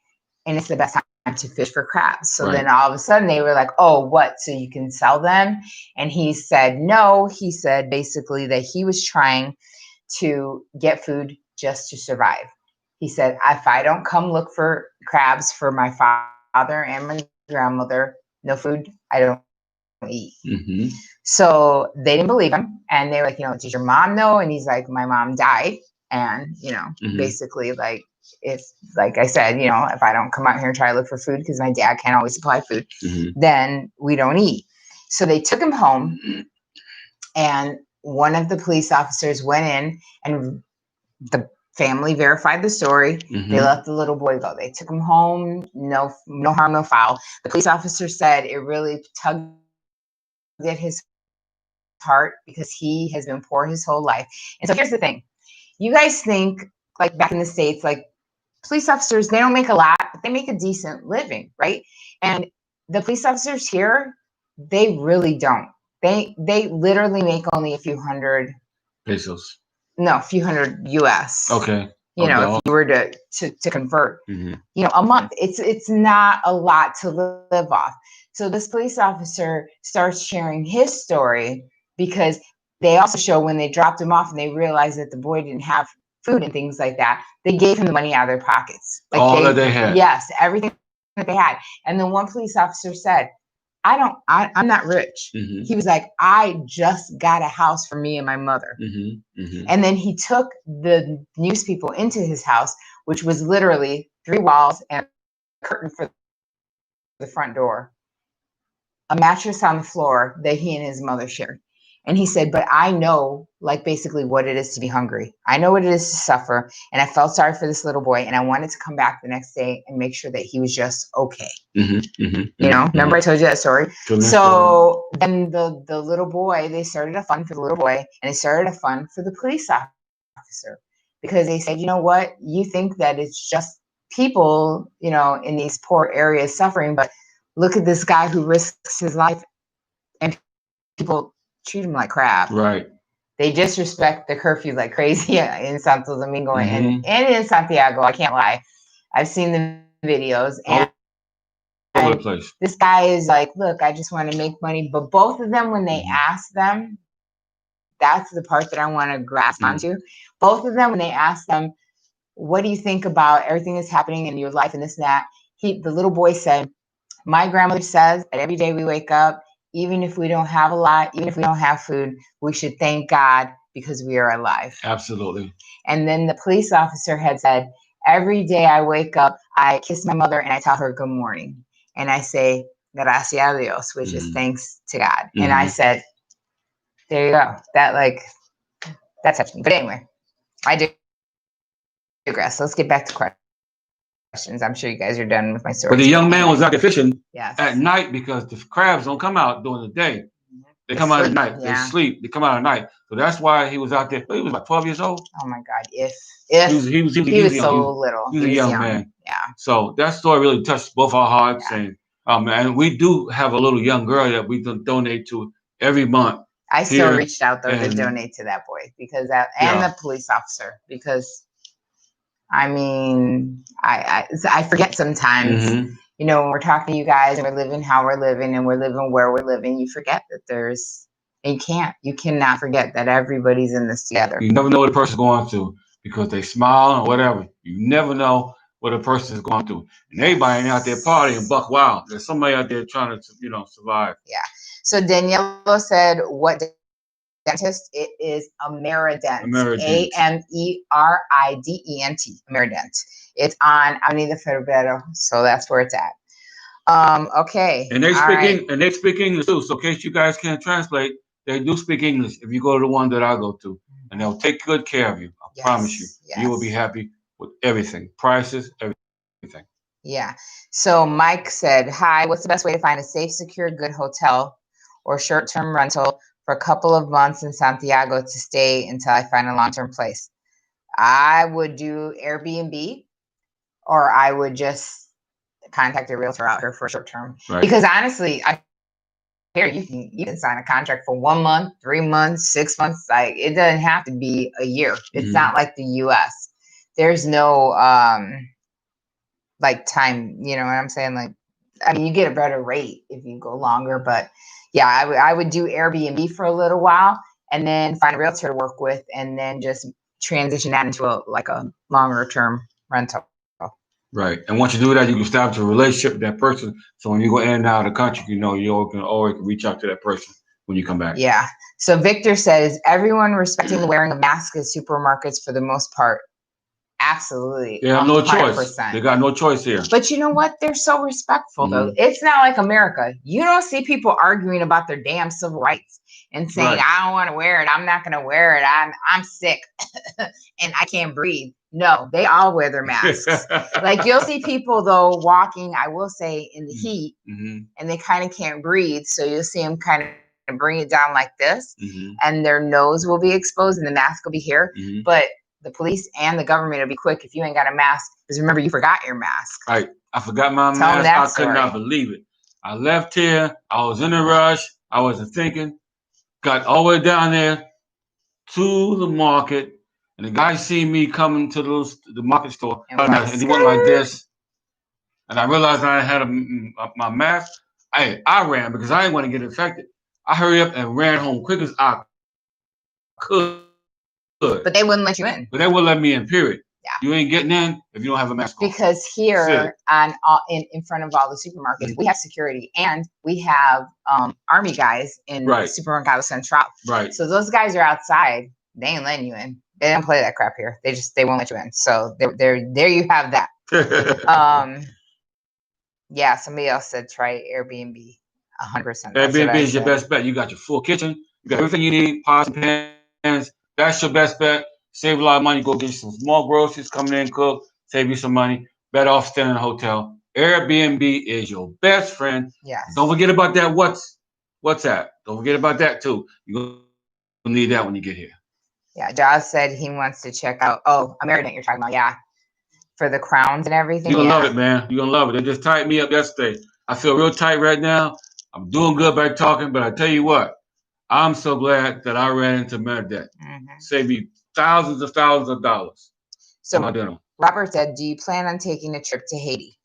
and it's the best time to fish for crabs. So then all of a sudden they were like, oh, what? So you can sell them? And he said, no. He said basically that he was trying to get food just to survive. He said, if I don't come look for crabs for my father and my grandmother, no food, I don't eat. So they didn't believe him, and they were like, did your mom know? And he's like, my mom died, and basically, like, if, like I said, if I don't come out here and try to look for food because my dad can't always supply food, then we don't eat. So they took him home, and one of the police officers went in, and the family verified the story. They let the little boy go. They took him home. No harm, no foul. The police officer said it really tugged at his heart because he has been poor his whole life. And so here's the thing. You guys think, like back in the States, like police officers, they don't make a lot, but they make a decent living, right? And the police officers here, they really don't. They literally make only a few hundred pesos. No, a few hundred US. Okay. If you were to convert, a month, it's not a lot to live off. So this police officer starts sharing his story because they also show when they dropped him off and they realized that the boy didn't have food and things like that, they gave him the money out of their pockets. Like all that they had. Yes, everything that they had. And then one police officer said, I'm not rich. He was like, I just got a house for me and my mother. And then he took the news people into his house, which was literally 3 walls and a curtain for the front door, a mattress on the floor that he and his mother shared. And he said, but I know, like, basically what it is to be hungry. I know what it is to suffer. And I felt sorry for this little boy. And I wanted to come back the next day and make sure that he was just okay. Remember I told you that story? So then the little boy, they started a fund for the little boy, and they started a fund for the police officer, because they said, you know what? You think that it's just people, in these poor areas suffering, but look at this guy who risks his life, and people treat him like crap. Right. They disrespect the curfew like crazy in Santo Domingo and in Santiago. I can't lie. I've seen the videos, and all over the place. This guy is like, look, I just want to make money. But both of them, when they ask them, that's the part that I want to grasp onto. Both of them, when they ask them, what do you think about everything that's happening in your life and this and that? The little boy said, my grandmother says that every day we wake up, even if we don't have a lot, even if we don't have food, we should thank God because we are alive. Absolutely. And then the police officer had said, every day I wake up, I kiss my mother and I tell her good morning. And I say, gracias a Dios, which is thanks to God. And I said, There you go. That touched me. But anyway, I digress. Let's get back to questions. I'm sure you guys are done with my story. But the young man was out there fishing yes. at night because the crabs don't come out during the day. They come out at night. Yeah. They sleep. They come out at night. So that's why he was out there. He was like 12 years old. Oh my God! If he was so little, he was a young man. Yeah. So that story really touched both our hearts, and we do have a little young girl that we donate to every month. I still reached out though to donate to that boy because the police officer, because I mean I forget sometimes. Mm-hmm. You know, when we're talking to you guys and we're living how we're living and we're living where we're living, you forget that you cannot forget that everybody's in this together. You never know what a person's going through because they smile or whatever. You never know what a person is going through. And everybody ain't out there partying buck wild. There's somebody out there trying to, survive. Yeah. So Daniela said, what dentist? It is Amerident. Amerident. Amerident. It's on Avenida Febrero, so that's where it's at. Okay. And they speak English too. So in case you guys can't translate, they do speak English. If you go to the one that I go to, and they'll take good care of you. I promise you. Yes. You will be happy with everything, prices, everything. Yeah. So Mike said, "Hi. What's the best way to find a safe, secure, good hotel or short-term rental for a couple of months in Santiago to stay until I find a long-term place?" I would do Airbnb, or I would just contact a realtor out here for a short term. Right. Because honestly, you can sign a contract for 1 month, 3 months, 6 months. Like, it doesn't have to be a year. It's not like the US. There's no like time, you know what I'm saying? Like, I mean, you get a better rate if you go longer, but yeah, I would do Airbnb for a little while and then find a realtor to work with and then just transition that into a longer term rental. Right. And once you do that, you can establish a relationship with that person. So when you go in and out of the country, you can always reach out to that person when you come back. Yeah. So Victor says, everyone respecting the wearing of masks at supermarkets for the most part. Absolutely. They have no choice. They got no choice here. But you know what? They're so respectful, though. It's not like America. You don't see people arguing about their damn civil rights and saying, I don't want to wear it. I'm not going to wear it. I'm sick and I can't breathe. No, they all wear their masks. Like, you'll see people, though, walking, I will say, in the heat, and they kind of can't breathe. So you'll see them kind of bring it down like this, and their nose will be exposed and the mask will be here. But the police and the government will be quick if you ain't got a mask, because remember, you forgot your mask. Right. I forgot my mask. I could not believe it. I left here. I was in a rush. I wasn't thinking. Got all the way down there to the market. And the guy seen me coming to the market store, and he went like this. And I realized I had my mask. I ran because I didn't want to get infected. I hurried up and ran home quick as I could. But they wouldn't let you in. But they wouldn't let me in, period. Yeah. You ain't getting in if you don't have a mask on. Because here in front of all the supermarkets, we have security, and we have army guys in Supermercado Central. Right. So those guys are outside. They ain't letting you in. They don't play that crap here. They won't let you in. So there you have that. Yeah, somebody else said try Airbnb. 100%. Airbnb is your best bet. You got your full kitchen. You got everything you need. Pots and pans. That's your best bet. Save a lot of money. Go get you some small groceries. Come in, cook. Save you some money. Better off staying in a hotel. Airbnb is your best friend. Yes. Don't forget about that. WhatsApp. Don't forget about that too. You're gonna need that when you get here. Yeah, Josh said he wants to check out. Oh, American, you're talking about, yeah, for the crowns and everything. You're gonna love it, man. You're gonna love it. They just tied me up yesterday. I feel real tight right now. I'm doing good by talking, but I tell you what, I'm so glad that I ran into Amerident. Saved me thousands of dollars. So Robert said, do you plan on taking a trip to Haiti?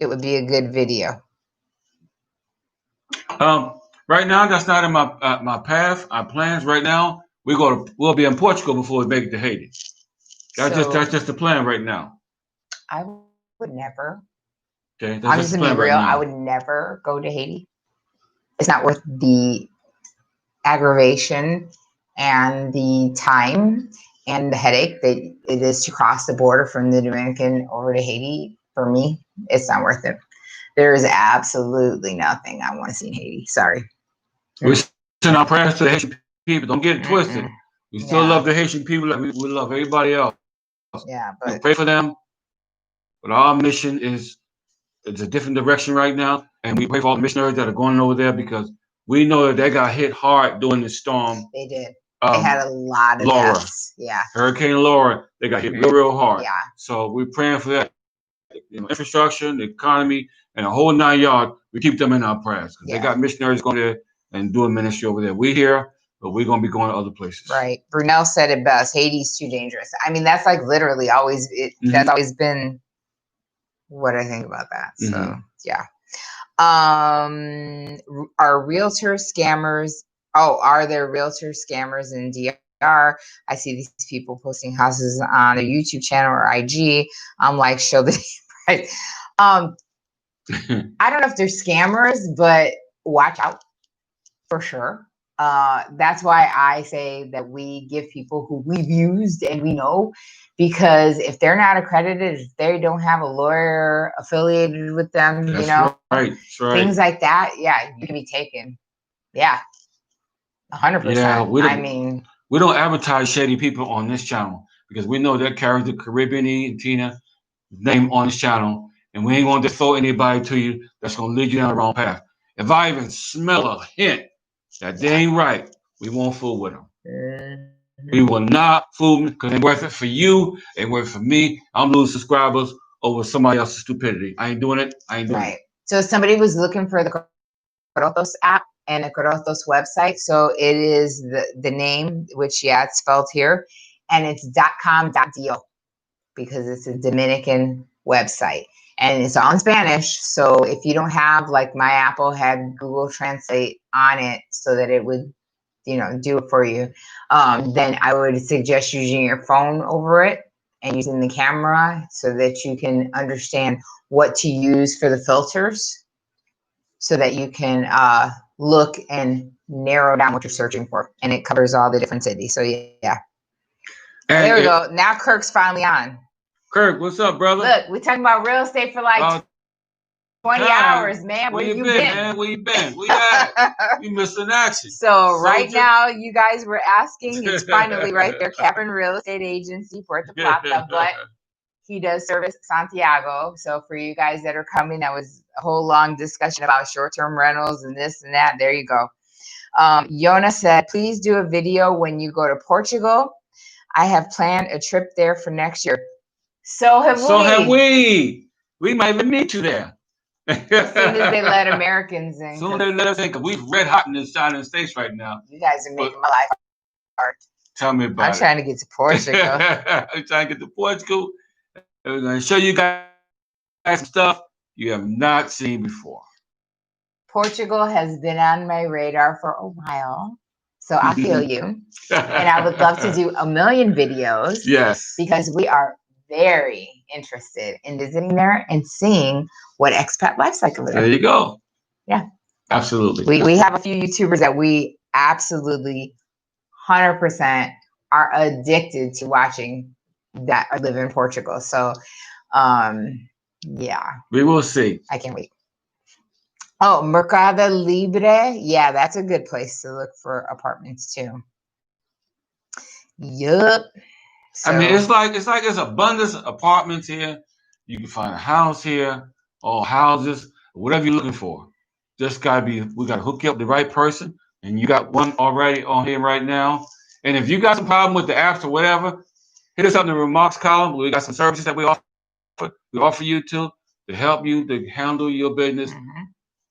It would be a good video. Right now, that's not in my path. Our plans right now. We'll be in Portugal before we make it to Haiti. That's just the plan right now. I would never. Okay, I'm just gonna be real. I would never go to Haiti. It's not worth the aggravation and the time and the headache that it is to cross the border from the Dominican over to Haiti. For me, it's not worth it. There is absolutely nothing I want to see in Haiti. Sorry. We send our prayers to the Haitian people. Don't get it twisted. We still love the Haitian people. Like we love everybody else. Yeah, We but pray for them. But our mission is it's a different direction right now, and we pray for all the missionaries that are going over there because we know that they got hit hard during the storm. they did. They had a lot of Laura. deaths. Yeah. Hurricane Laura, they got hit real hard. Yeah. So we're praying for that. Infrastructure, the economy, and a whole 9 yards. We keep them in our prayers because they got missionaries going there and doing ministry over there. We here, but we're going to be going to other places. Right. Brunel said it best. Haiti's too dangerous. I mean, that's like literally always. That's always been what I think about that. So yeah. Are realtor scammers? Oh, are there realtor scammers in DR? I see these people posting houses on their YouTube channel or IG. I'm like, show the right. I don't know if they're scammers, but watch out for sure. That's why I say that we give people who we've used and we know, because if they're not accredited, if they don't have a lawyer affiliated with them, That's you know, right. That's right. Things like that, yeah, you can be taken. Yeah, 100%. Yeah, I mean, we don't advertise shady people on this channel because we know that carries the Caribbean and Tina name on this channel, and we ain't going to throw anybody to you that's going to lead you down the wrong path. If I even smell a hint that they ain't right, we won't fool with them. We will not fool them because it ain't worth it for you. It ain't worth it for me. I'm losing subscribers over somebody else's stupidity. I ain't doing it. I ain't doing it. So somebody was looking for the Corotos app and the Corotos website. So it is the name, which, yeah, it's spelled here, and it's .com.do because it's a Dominican website. And it's all in Spanish. So if you don't have, like my Apple had Google Translate on it so that it would, you know, do it for you, then I would suggest using your phone over it and using the camera so that you can understand what to use for the filters so that you can look and narrow down what you're searching for. And it covers all the different cities. So yeah. And there we go. Now Kirk's finally on. Kirk, what's up, brother? Look, we're talking about real estate for like 20 hours, man. Where you been? Man? Where you been? We at? We missing action. So right now, you guys were asking. It's finally right there. Captain Real Estate Agency, Puerto Plata, but he does service Santiago. So for you guys that are coming, that was a whole long discussion about short-term rentals and this and that. There you go. Yona said, please do a video when you go to Portugal. I have planned a trip there for next year. So have we. We might even meet you there. As soon as they let Americans in. As soon as they let us in, because we're red hot in this United States right now. You guys are making my life hard. Tell me about it. I'm trying to get to Portugal. I'm trying to get to Portugal. We're going to show you guys some stuff you have not seen before. Portugal has been on my radar for a while. So I feel you. And I would love to do a million videos. Yes. Because we are very interested in visiting there and seeing what expat life's like over there. There you go. Yeah. Absolutely. We have a few YouTubers that we absolutely 100% are addicted to watching that live in Portugal. So, yeah. We will see. I can't wait. Oh, Mercado Libre. Yeah, that's a good place to look for apartments too. Yup. So, I mean, it's like there's abundance of apartments here. You can find a house here, or houses, whatever you're looking for. We gotta hook you up with the right person, and you got one already on here right now. And if you got some problem with the apps or whatever, hit us up in the remarks column. We got some services that we offer you to help you to handle your business.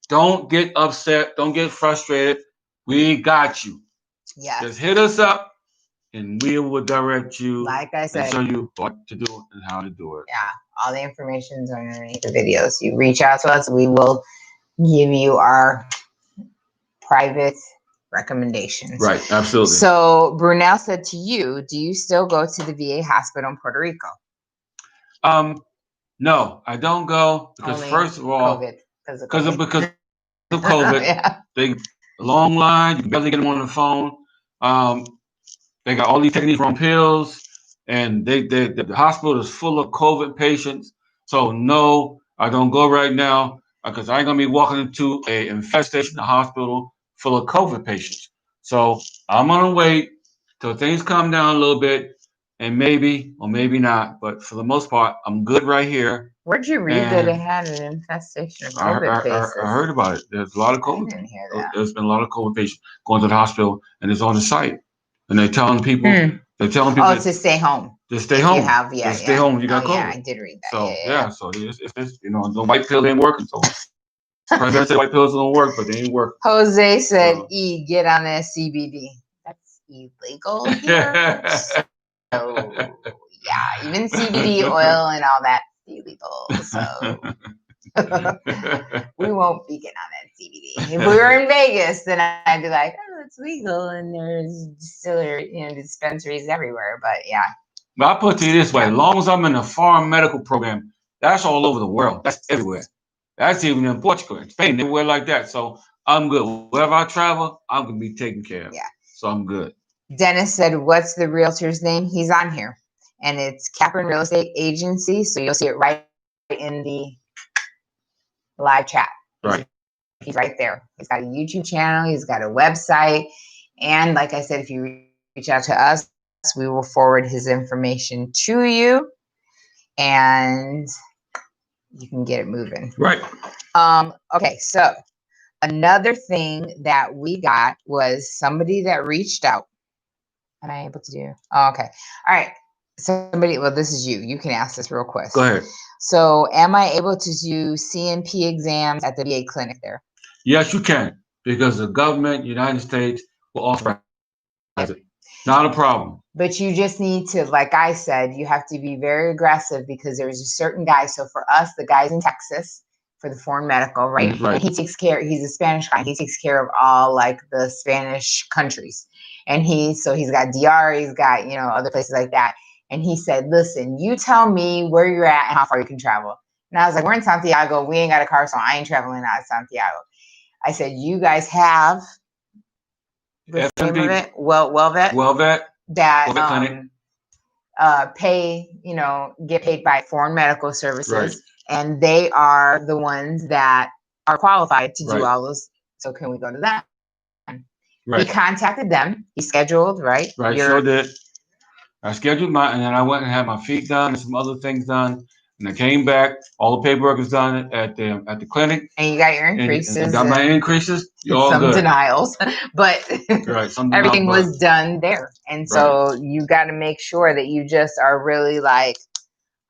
Don't get upset. Don't get frustrated. We got you. Yeah. Just hit us up, and we will direct you. Like I said, and show you what to do and how to do it. Yeah. All the information is underneath the videos. You reach out to us. We will give you our private recommendations. Right. Absolutely. So Brunel said to you, do you still go to the VA hospital in Puerto Rico? No, I don't go because only first of all, because of COVID, yeah. They long line. You can barely get them on the phone. They got all these techniques from pills, and the hospital is full of COVID patients. So no, I don't go right now because I ain't gonna be walking into a infestation, a hospital full of COVID patients. So I'm gonna wait till things calm down a little bit, and maybe or maybe not. But for the most part, I'm good right here. Where'd you read that it had an infestation of COVID cases? I heard about it. There's a lot of I COVID. didn't hear that. There's been a lot of COVID patients going to the hospital, and it's on the site, and they're telling people. They're telling people. Oh, to stay home. To stay home. You have, yeah, stay home. You got COVID. Yeah, I did read that. So so if this, the white pill ain't working. So president said white pills don't work, but they ain't working. Jose said, "E, get on that CBD. That's illegal here." So yeah, even CBD oil and all that's illegal. So we won't be getting on that CBD. If we were in Vegas, then I'd be like, "Oh, it's legal," and there's distillery, dispensaries everywhere. But yeah. But I'll put it to you this way: as long as I'm in a foreign medical program, that's all over the world. That's everywhere. That's even in Portugal, in Spain, everywhere like that. So I'm good. Wherever I travel, I'm gonna be taken care of. Yeah. So I'm good. Dennis said, "What's the realtor's name?" He's on here, and it's Capron Real Estate Agency. So you'll see it right in the live chat. Right. He's right there. He's got a YouTube channel. He's got a website, and like I said, if you reach out to us, we will forward his information to you, and you can get it moving. Right. Okay, so another thing that we got was somebody that reached out. Am I able to do? Oh, okay. All right. Somebody, well, this is you. You can ask this real quick. Go ahead. So, am I able to do CNP exams at the VA clinic there? Yes, you can, because the government, United States, will authorize it. Not a problem. But you just need to, like I said, you have to be very aggressive because there's a certain guy. So for us, the guy's in Texas for the foreign medical, right? Right. And he takes care, he's a Spanish guy. He takes care of all like the Spanish countries. And he's got DR, he's got, other places like that. And he said, listen, you tell me where you're at and how far you can travel. And I was like, we're in Santiago. We ain't got a car, so I ain't traveling out of Santiago. I said, you guys have the name of it? WellVet. That pay, get paid by Foreign Medical Services. Right. And they are the ones that are qualified to do all those. So can we go to them? Right. He contacted them. He scheduled, right? Right, sure did. I scheduled mine, and then I went and had my feet done and some other things done. And I came back. All the paperwork is done at the clinic. And you got your increases. And got my increases. You're all some good. Denials, but right, everything was done there. And so you got to make sure that you just are really like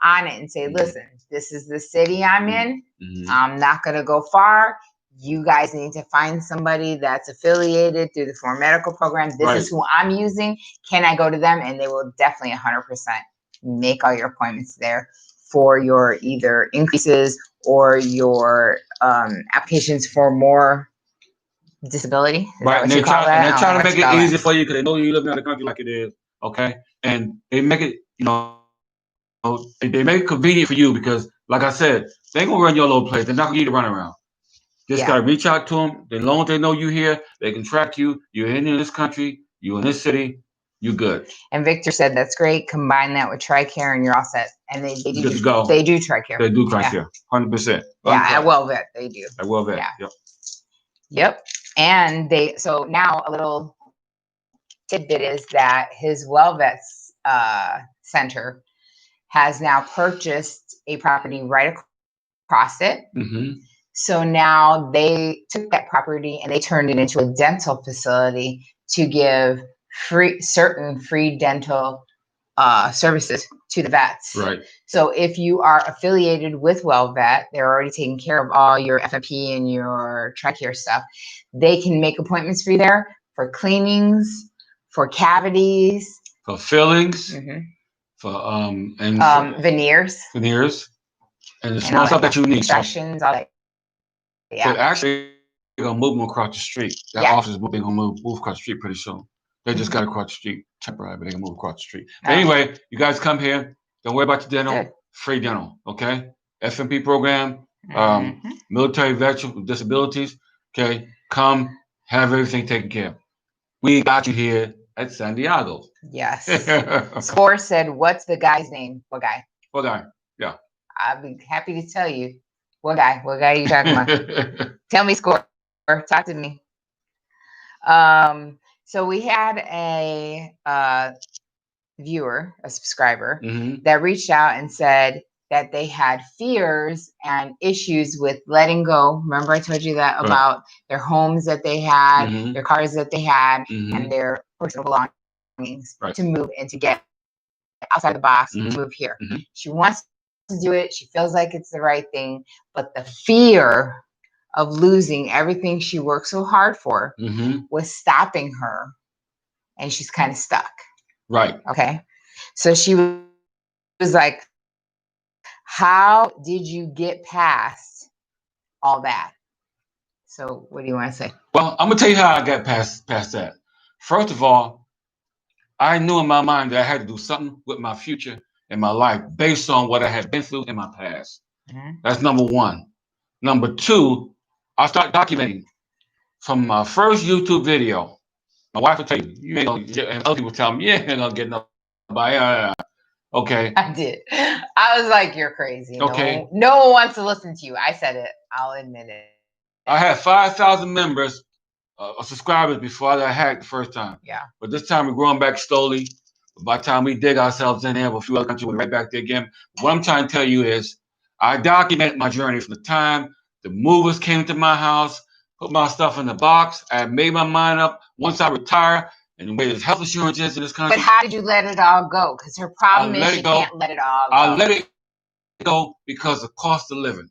on it and say, listen, this is the city I'm in. I'm not going to go far. You guys need to find somebody that's affiliated through the foreign medical program. This is who I'm using. Can I go to them? And they will definitely 100% make all your appointments there for your either increases or your applications for more disability. Right. And they're trying to make it easy for you because they know you live in the country like it is. Okay. And they make it, they make it convenient for you because, like I said, they ain't gonna run your little place. They're not gonna need to run around. Just gotta reach out to them. As long as they know you here, they can track you. You're in this country. You're in this city. You good. And Victor said that's great. Combine that with TRICARE and you're all set. And they do TRICARE. They do TRICARE. 100%. Yeah, at WellVet they do. At WellVet. Yeah. Yep. And so now a little tidbit is that his WellVet center has now purchased a property right across it. Mm-hmm. So now they took that property and they turned it into a dental facility to give certain free dental services to the vets. Right. So if you are affiliated with WellVet, they're already taking care of all your FMP and your TRICARE stuff. They can make appointments for you there for cleanings, for cavities, for fillings, for veneers, and the small stuff that you need. Inspections, all that. Yeah. So actually, they're gonna move them across the street. That office is they're gonna move across the street pretty soon. They just got across the street temporarily, but they can move across the street. But anyway, you guys come here. Don't worry about your dental. Free dental, okay? FMP program, military veterans with disabilities, okay? Come, have everything taken care of. We got you here at Santiago. Yes. Score said, what's the guy's name? What guy? What guy? Yeah. I'd be happy to tell you. What guy? What guy are you talking about? Tell me, Score. Talk to me. So we had a viewer, a subscriber, Mm-hmm. that reached out and said that they had fears and issues with letting go. Remember I told you that about their homes that they had, Mm-hmm. their cars that they had, Mm-hmm. and their personal belongings Right. to move and to get outside the box, Mm-hmm. to move here. Mm-hmm. She wants to do it. She feels like it's the right thing, but the fear of losing everything she worked so hard for Mm-hmm. was stopping her, and she's kind of stuck. Right. Okay. So she was like, how did you get past all that? So what do you want to say? Well, I'm gonna tell you how I got past that. First of all, I knew in my mind that I had to do something with my future and my life based on what I had been through in my past. Mm-hmm. That's number one. Number two, I start documenting from my first YouTube video. My wife will tell you, you ain't gonna get, and other people tell me, you ain't gonna get nobody. Okay. I did. I was like, you're crazy. Okay. No one wants to listen to you. I said it. I'll admit it. I had 5,000 members, subscribers before I got hacked the first time. Yeah. But this time we're growing back slowly. By the time we dig ourselves in there with a few other countries, we're right back there again. What I'm trying to tell you is I documented my journey from the time the movers came to my house, put my stuff in the box. I made my mind up once I retire and the way this health insurance is in this country. But how did you let it all go? Because her problem is she can't let it all go. I let it go because of cost of living.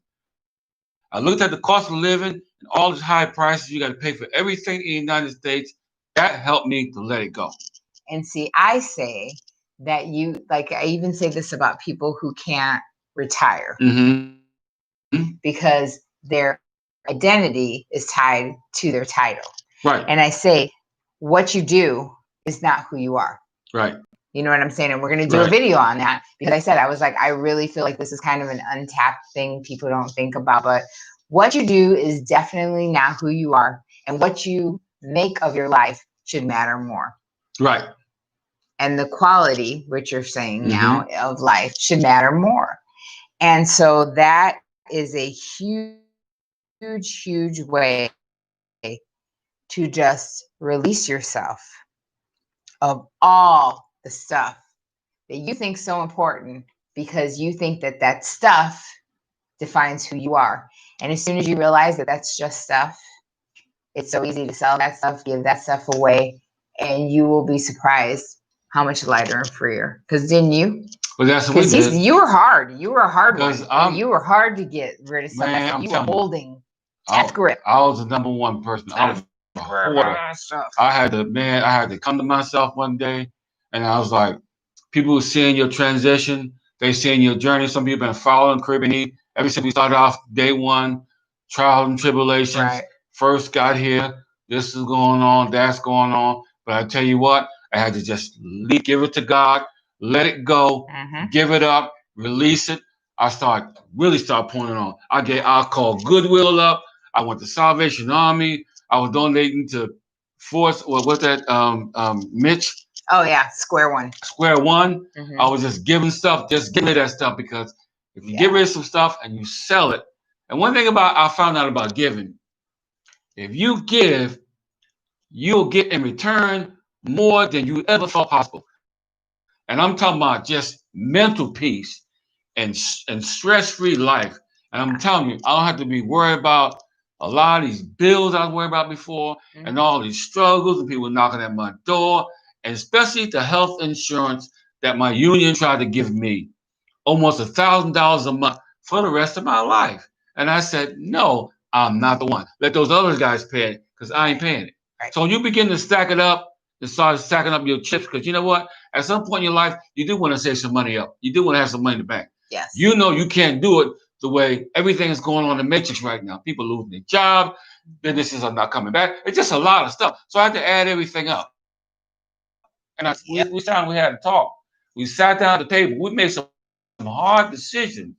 I looked at the cost of living and all the high prices you got to pay for everything in the United States. That helped me to let it go. And see, I say that I even say this about people who can't retire because their identity is tied to their title. Right. And I say, what you do is not who you are. Right. You know what I'm saying? And we're going to do a video on that because I said, I was like, I really feel like this is kind of an untapped thing people don't think about. But what you do is definitely not who you are. And what you make of your life should matter more. Right. And the quality, which you're saying now, of life should matter more. And so that is a huge, huge way to just release yourself of all the stuff that you think so important because you think that that stuff defines who you are. And as soon as you realize that that's just stuff, it's so easy to sell that stuff, give that stuff away, and you will be surprised how much lighter and freer. Because didn't you? Well, that's what we did. You were hard. You were a hard one. You were hard to get rid of stuff. Man, you were holding death grip. I was the number one person. I was a hoarder. I had to come to myself one day, and I was like, people were seeing your transition. They seeing your journey. Some people have been following Caribbean E ever since we started off day one, trials and tribulations. Right. First got here. This is going on. That's going on. But I tell you what, I had to just give it to God, let it go, give it up, release it. I really start pouring it on. I called Goodwill up. I went to Salvation Army. I was donating to Force, or what's that, Mitch? Oh yeah, Square One. Square One. I was just giving stuff, just give me that stuff, because if you get rid of some stuff and you sell it, and one thing I found out about giving, if you give, you'll get in return more than you ever thought possible. And I'm talking about just mental peace and stress-free life. And I'm telling you, I don't have to be worried about a lot of these bills I was worried about before, and all these struggles and people knocking at my door, and especially the health insurance that my union tried to give me, almost $1,000 a month for the rest of my life. And I said, no, I'm not the one. Let those other guys pay it, because I ain't paying it. Right. So you begin to stack it up and start stacking up your chips, because you know what? At some point in your life, you do want to save some money up. You do want to have some money in the bank. Yes. You know you can't do it the way everything is going on in the matrix right now. People losing their job, businesses are not coming back. It's just a lot of stuff. So I had to add everything up. And we had to talk. We sat down at the table. We made some hard decisions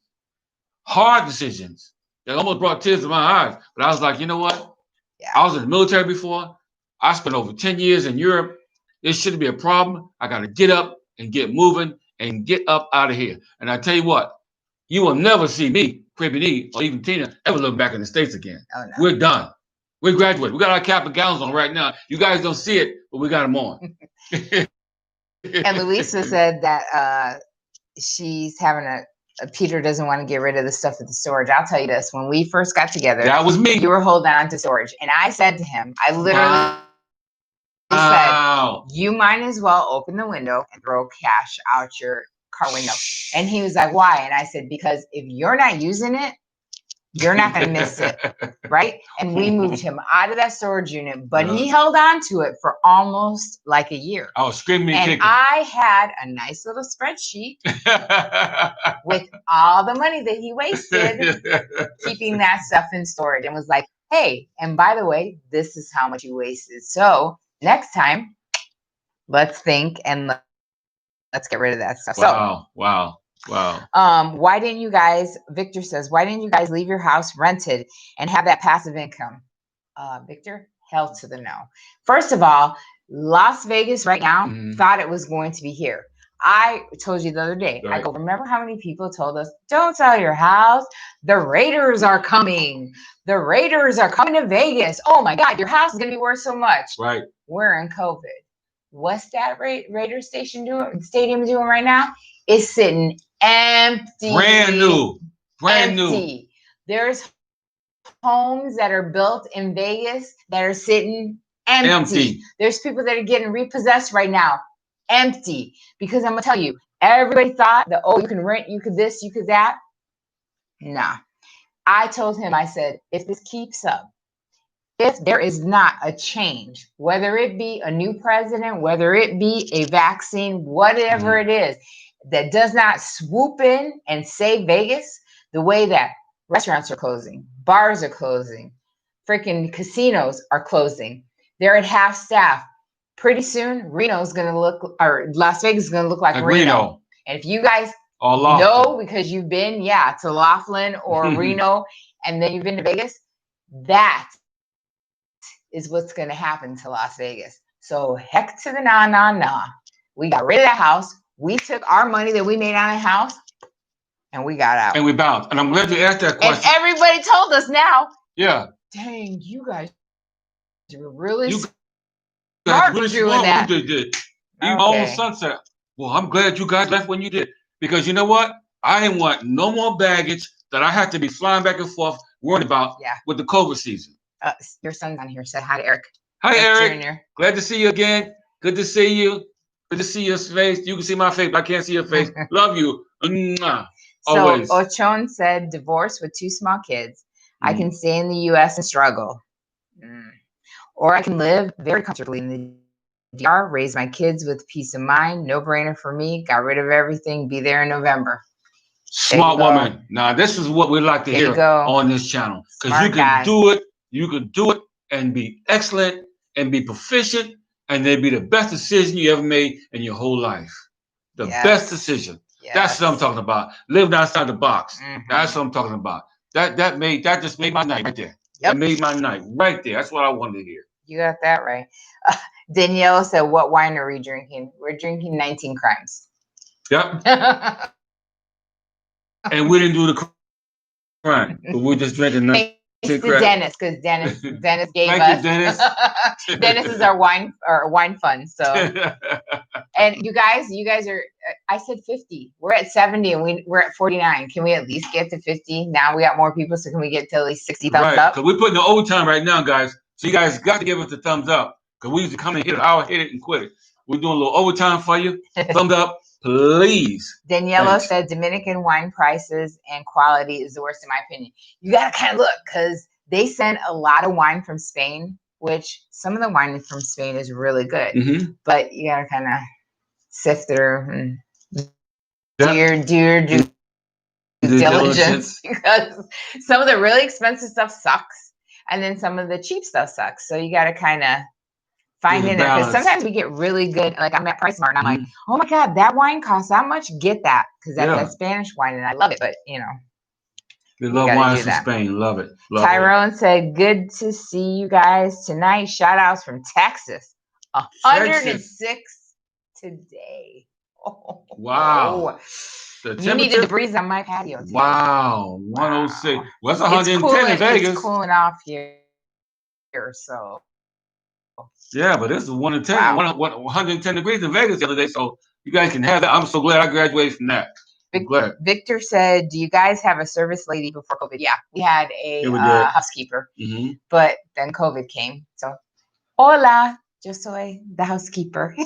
that almost brought tears to my eyes. But I was like, you know what? Yeah. I was in the military before. I spent over 10 years in Europe. This shouldn't be a problem. I got to get up and get moving and get up out of here. And I tell you what, you will never see me, Caribbean E, or even Tina, ever look back in the States again. Oh, no. We're done. We graduated. We got our cap and gowns on right now. You guys don't see it, but we got them on. And Louisa said that she's having Peter doesn't want to get rid of the stuff at the storage. I'll tell you this: when we first got together, that was me. You were holding on to storage, and I said to him, I literally wow. said, "You might as well open the window and throw cash out your car window." And he was like, "Why?" And I said, "Because if you're not using it, you're not going to miss it." Right? And we moved him out of that storage unit, but he held on to it for almost like a year. I was screaming and kicking. I had a nice little spreadsheet with all the money that he wasted keeping that stuff in storage, and was like, "Hey, and by the way, this is how much you wasted. So next time, let's think and let's get rid of that stuff." Wow. Why didn't you guys, Victor says, why didn't you guys leave your house rented and have that passive income? Victor, hell to the no. First of all, Las Vegas right now thought it was going to be here. I told you the other day, I go, remember how many people told us, don't sell your house. The Raiders are coming. The Raiders are coming to Vegas. Oh my God, your house is going to be worth so much. Right. We're in COVID. What's that Raiders stadium doing right now? It's sitting empty. Brand new. There's homes that are built in Vegas that are sitting empty. There's people that are getting repossessed right now. Empty. Because I'm going to tell you, everybody thought that, oh, you can rent, you could this, you could that. Nah. I told him, I said, if this keeps up, if there is not a change, whether it be a new president, whether it be a vaccine, whatever it is, that does not swoop in and save Vegas the way that restaurants are closing, bars are closing, freaking casinos are closing. They're at half staff. Pretty soon, Las Vegas is going to look like Reno. And if you guys know, because you've been, to Laughlin or Reno, and then you've been to Vegas, that is what's going to happen to Las Vegas. So heck to the nah. We got rid of that house. We took our money that we made on a house and we got out. And we bounced. And I'm glad you asked that question. And everybody told us now. Yeah. Dang, you guys were really smart doing that. You did. Even almost sunset. Well, I'm glad you guys left when you did. Because you know what? I didn't want no more baggage that I had to be flying back and forth worried about with the COVID season. Your son's on here. Said hi to Eric. Hi, Eric. Jr. Glad to see you again. Good to see you. Good to see your face. You can see my face, but I can't see your face. Love you. Always. So Ochon said, divorce with 2 small kids. I can stay in the U.S. and struggle. Or I can live very comfortably in the DR, raise my kids with peace of mind. No brainer for me. Got rid of everything. Be there in November. Smart woman. Now, this is what we like to hear on this channel. Because you can do it. You can do it and be excellent and be proficient. And they'd be the best decision you ever made in your whole life. The best decision. That's what I'm talking about. Living outside the box. That's what I'm talking about. That just made my night right there. That made my night right there. That's what I wanted to hear. You got that right. Danielle said, what wine are we drinking? We're drinking 19 Crimes. Yep. And we didn't do the crime, but we're just drinking 19 Thanks to Dennis, because Dennis gave us. Thank you, Dennis. Dennis is our wine fund. So, and you guys are. I said 50. We're at 70, and we're at 49. Can we at least get to 50? Now we got more people, so can we get to at least 60 thumbs up? Because we're putting the overtime right now, guys. So you guys got to give us the thumbs up, because we used to come and hit it. I'll hit it and quit it. We're doing a little overtime for you. Thumbs up, please. Daniela said Dominican wine prices and quality is the worst in my opinion. You got to kind of look, because they send a lot of wine from Spain, which some of the wine from Spain is really good. But you got to kind of sift through and do your due diligence, because some of the really expensive stuff sucks, and then some of the cheap stuff sucks. So you got to kind of find in it, because sometimes we get really good. Like I'm at Price Mart, and I'm like, oh my God, that wine costs that much. Get that, because that's that Spanish wine, and I love it. But we love wines from Spain. Love it. Tyrone said, good to see you guys tonight. Shout outs from Texas. 106 today. Oh, wow. You needed to breeze on my patio today. Wow. 106. Well, that's 110 in Vegas. It's cooling off here. So Yeah, but this is 110, wow. 110 degrees in Vegas the other day, so you guys can have that. I'm so glad I graduated from that. I'm glad. Victor said, "Do you guys have a service lady before COVID?" Yeah, we had a housekeeper, but then COVID came. So, hola, yo soy the housekeeper. Me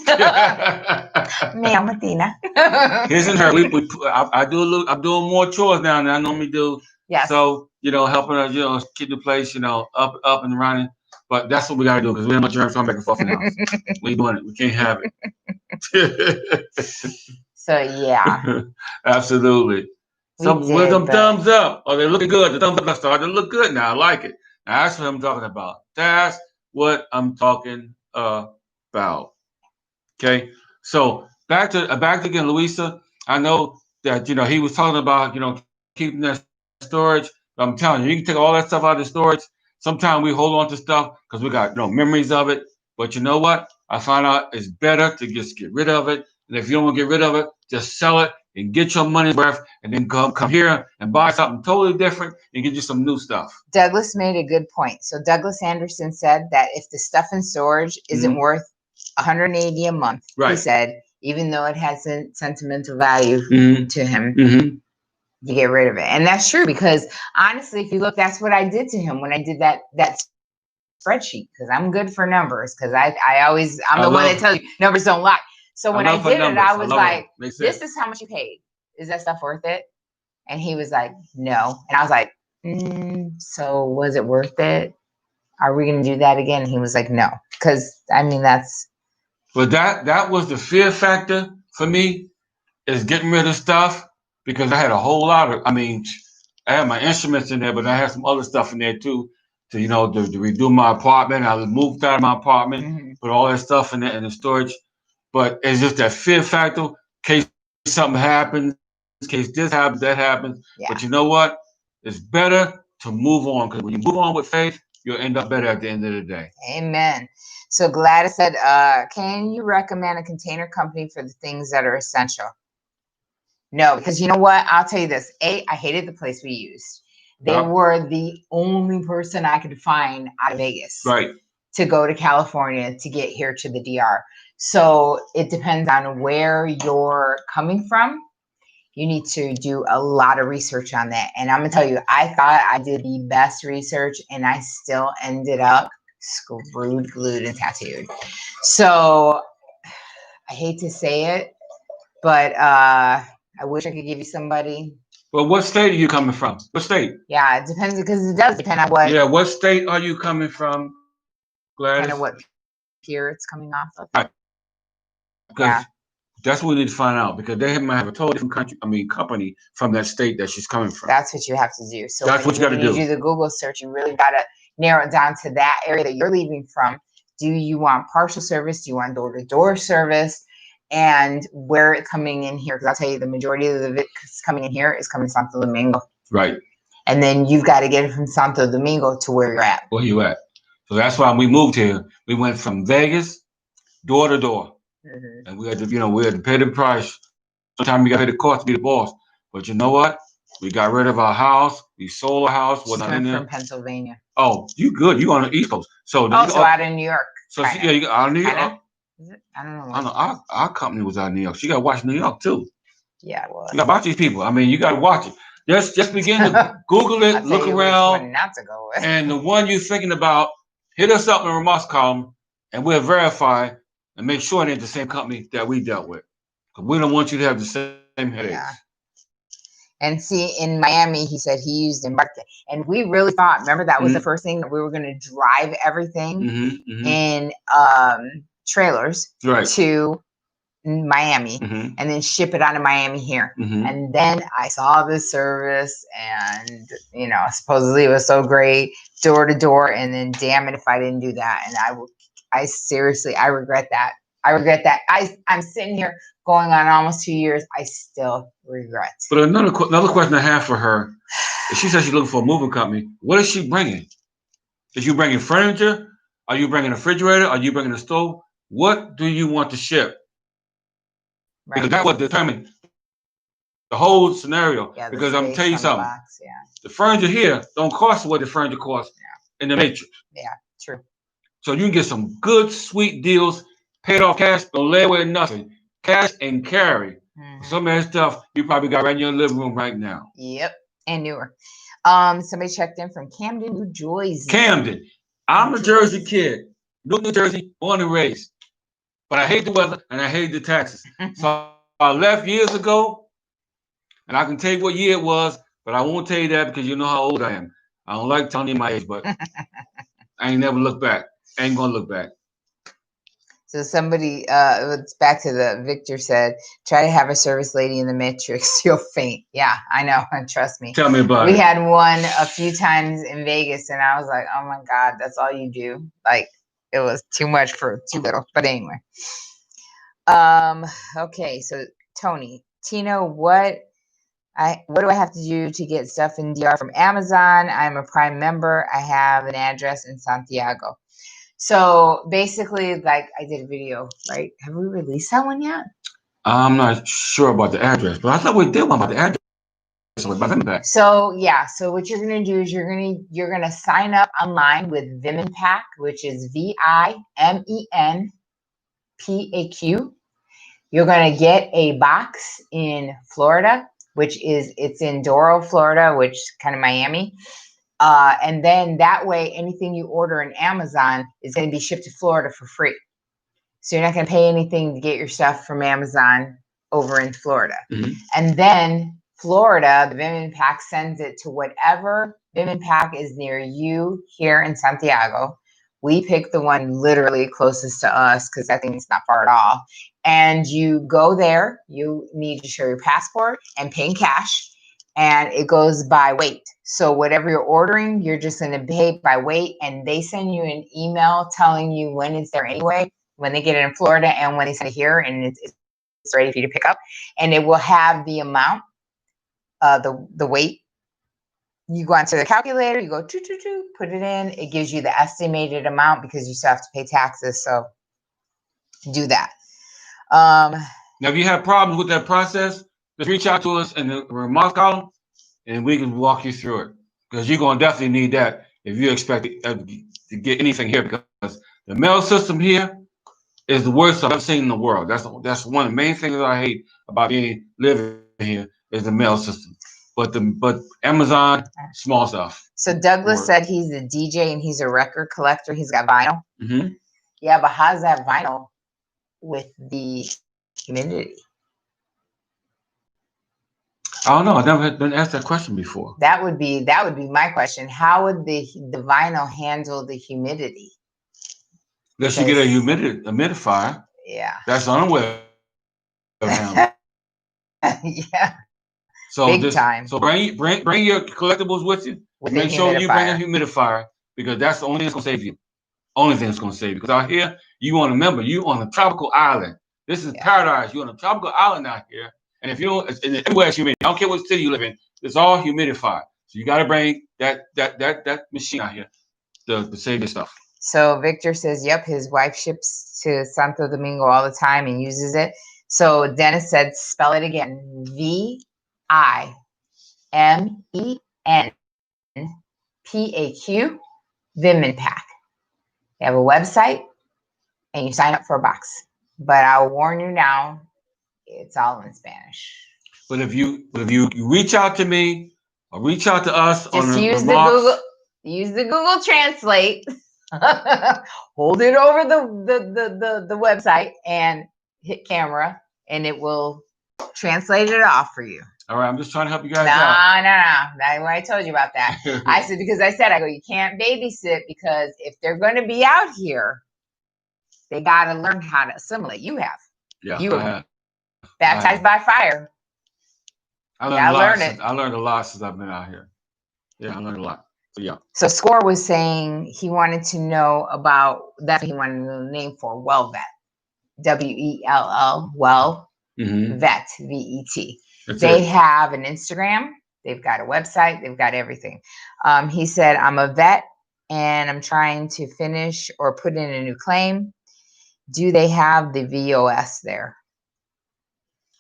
llamo Tina. His and her. I do a little. I'm doing more chores now than I normally do. Yes. So helping her, keep the place, up and running. But that's what we gotta do because we have much germs coming back and forth in the house. We ain't doing it. We can't have it. So yeah. Absolutely. With them thumbs up. Oh, they're looking good. The thumbs up are starting to look good now. I like it. Now, that's what I'm talking about. That's what I'm talking about. Okay. So back to again, Louisa. I know that he was talking about keeping that storage. I'm telling you, you can take all that stuff out of the storage. Sometimes we hold on to stuff because we got memories of it. But you know what? I found out it's better to just get rid of it. And if you don't want to get rid of it, just sell it and get your money's worth, and then come here and buy something totally different and get you some new stuff. Douglas made a good point. So Douglas Anderson said that if the stuff in storage isn't worth $180 a month, he said, even though it has a sentimental value to him, you get rid of it. And that's true because honestly, if you look, that's what I did to him when I did that spreadsheet, because I'm good for numbers, because I'm the one that tells you numbers don't lie. So when I did it, I was like, this is how much you paid. Is that stuff worth it? And he was like, no. And I was like, so was it worth it? Are we going to do that again? And he was like, no. Because, that's... But that was the fear factor for me, is getting rid of stuff, because I had a whole lot of, I had my instruments in there, but I had some other stuff in there too, to redo my apartment. I moved out of my apartment, put all that stuff in there in the storage. But it's just that fear factor, in case something happens, in case this happens, that happens. Yeah. But you know what? It's better to move on, because when you move on with faith, you'll end up better at the end of the day. Amen. So Gladys said, can you recommend a container company for the things that are essential? No, because you know what? I'll tell you this. I hated the place we used. They were the only person I could find out of Vegas to go to California to get here to the DR. So it depends on where you're coming from. You need to do a lot of research on that. And I'm going to tell you, I thought I did the best research, and I still ended up screwed, glued, and tattooed. So I hate to say it, but I wish I could give you somebody. Well, what state are you coming from? What state? Yeah, it depends, because it does depend on what. Yeah, what state are you coming from, Gladys? Kind of what pier it's coming off of. Right. That's what we need to find out, because they might have a totally different company from that state that she's coming from. That's what you have to do. So that's what you got to do. When you do the Google search, you really got to narrow it down to that area that you're leaving from. Do you want partial service? Do you want door-to-door service? And where it's coming in here, because I'll tell you, the majority of the coming in here is coming Santo Domingo. Right. And then you've got to get it from Santo Domingo to where you're at. Where you at? So that's why we moved here. We went from Vegas, door to door. And we had to pay the price. Sometimes we got to pay the cost to be the boss. But you know what? We got rid of our house. We sold our house. She's from Pennsylvania. Oh, you good? You on the East Coast? So out in New York. So you out of New York. Is it? I don't know. Our company was out of New York. She got to watch New York too. Yeah, it was. You got to watch these people. You got to watch it. Just begin to Google it, look around, not to go with. And the one you're thinking about, hit us up in the remarks column, and we'll verify and make sure it ain't the same company that we dealt with. Because we don't want you to have the same headaches. Yeah. And see, in Miami, he said he used Embarque. And we really thought, remember, that was the first thing, that we were going to drive everything in trailers to Miami and then ship it out of Miami here. And then I saw this service, and, supposedly it was so great, door to door. And then, damn it, if I didn't do that. And I seriously, I regret that. I'm sitting here going on almost 2 years. I still regret. But another question I have for her, she says she's looking for a moving company. What is she bringing? Is you bringing furniture? Are you bringing a refrigerator? Are you bringing a stove? What do you want to ship? Right. Because that would determine the whole scenario. Yeah, because I'm telling you something. The furniture here don't cost what the furniture costs in the Matrix. Yeah. True. So you can get some good, sweet deals, paid off cash, don't lay away nothing. Cash and carry. Some of that stuff you probably got right in your living room right now. Yep. And newer. Somebody checked in from Camden, New Jersey. Camden. I'm a Jersey kid. New Jersey, born and raised. But I hate the weather and I hate the taxes. So I left years ago, and I can tell you what year it was, but I won't tell you that because you know how old I am. I don't like telling you my age, but I ain't never looked back. I ain't gonna look back. So somebody, it's back to the Victor said, try to have a service lady in the Matrix, you'll faint. Yeah, I know. Trust me. Tell me about it. We had one a few times in Vegas, and I was like, oh my God, that's all you do. Like, it was too much for too little. But anyway. Okay, so Tony, Tino, what do I have to do to get stuff in DR from Amazon? I'm a Prime member. I have an address in Santiago. So basically, like I did a video, right? Have we released that one yet? I'm not sure about the address, but I thought we did one about the address. So yeah, so what you're gonna do is you're gonna sign up online with Vimenpack, which is VIMENPAQ. You're gonna get a box in Florida, it's in Doral, Florida, which is kind of Miami. And then that way, anything you order in Amazon is going to be shipped to Florida for free. So you're not going to pay anything to get your stuff from Amazon over in Florida. Mm-hmm. And then Florida, the Vimenpack sends it to whatever Vimenpack is near you here in Santiago. We pick the one literally closest to us because I think it's not far at all. And you go there. You need to show your passport and pay in cash. And it goes by weight. So whatever you're ordering, you're just going to pay by weight, and they send you an email telling you when it's there anyway, when they get it in Florida and when they send it here, and it's ready for you to pick up. And it will have the amount, the weight. You go onto the calculator, you go put it in. It gives you the estimated amount because you still have to pay taxes. So do that. Now, if you have problems with that process, just reach out to us in the remarks column, and we can walk you through it. Because you're going to definitely need that if you expect to get anything here. Because the mail system here is the worst I've ever seen in the world. That's one of the main things that I hate about living here is the mail system. But Amazon, small stuff. So Douglas said he's a DJ and he's a record collector. He's got vinyl. Mm-hmm. Yeah, but how's that vinyl with the humidity? I don't know. I've never been asked that question before. That would be my question. How would the vinyl handle the humidity? Unless you get a humidifier. Yeah. That's the only way to handle it. Yeah. So big time. So bring your collectibles with you. Make sure you bring a humidifier because that's the only thing that's gonna save you. Only thing that's gonna save you. Because out here, you want to remember you on a tropical island. This is paradise. You're on a tropical island out here. And if you don't, everywhere it's humid. I don't care what city you live in. It's all humidified. So you got to bring that machine out here to save your stuff. So Victor says, yep, his wife ships to Santo Domingo all the time and uses it. So Dennis said, spell it again. VIMENPAQ, Vimenpack. They have a website and you sign up for a box. But I'll warn you now, it's all in Spanish. But if you reach out to me or reach out to us, just use the Google Translate. Hold it over the website and hit camera, and it will translate it off for you. All right, I'm just trying to help you guys out. No. I told you about that. I said you can't babysit because if they're going to be out here, they got to learn how to assimilate. You have. Yeah, you have. Baptized by fire. I learned a lot since I've been out here. Yeah, I learned a lot. So yeah. So Score was saying he wanted to know about that's what he wanted to know the name for WellVet. WELL well vet VET. They have an Instagram, they've got a website, they've got everything. He said, I'm a vet and I'm trying to finish or put in a new claim. Do they have the VOS there?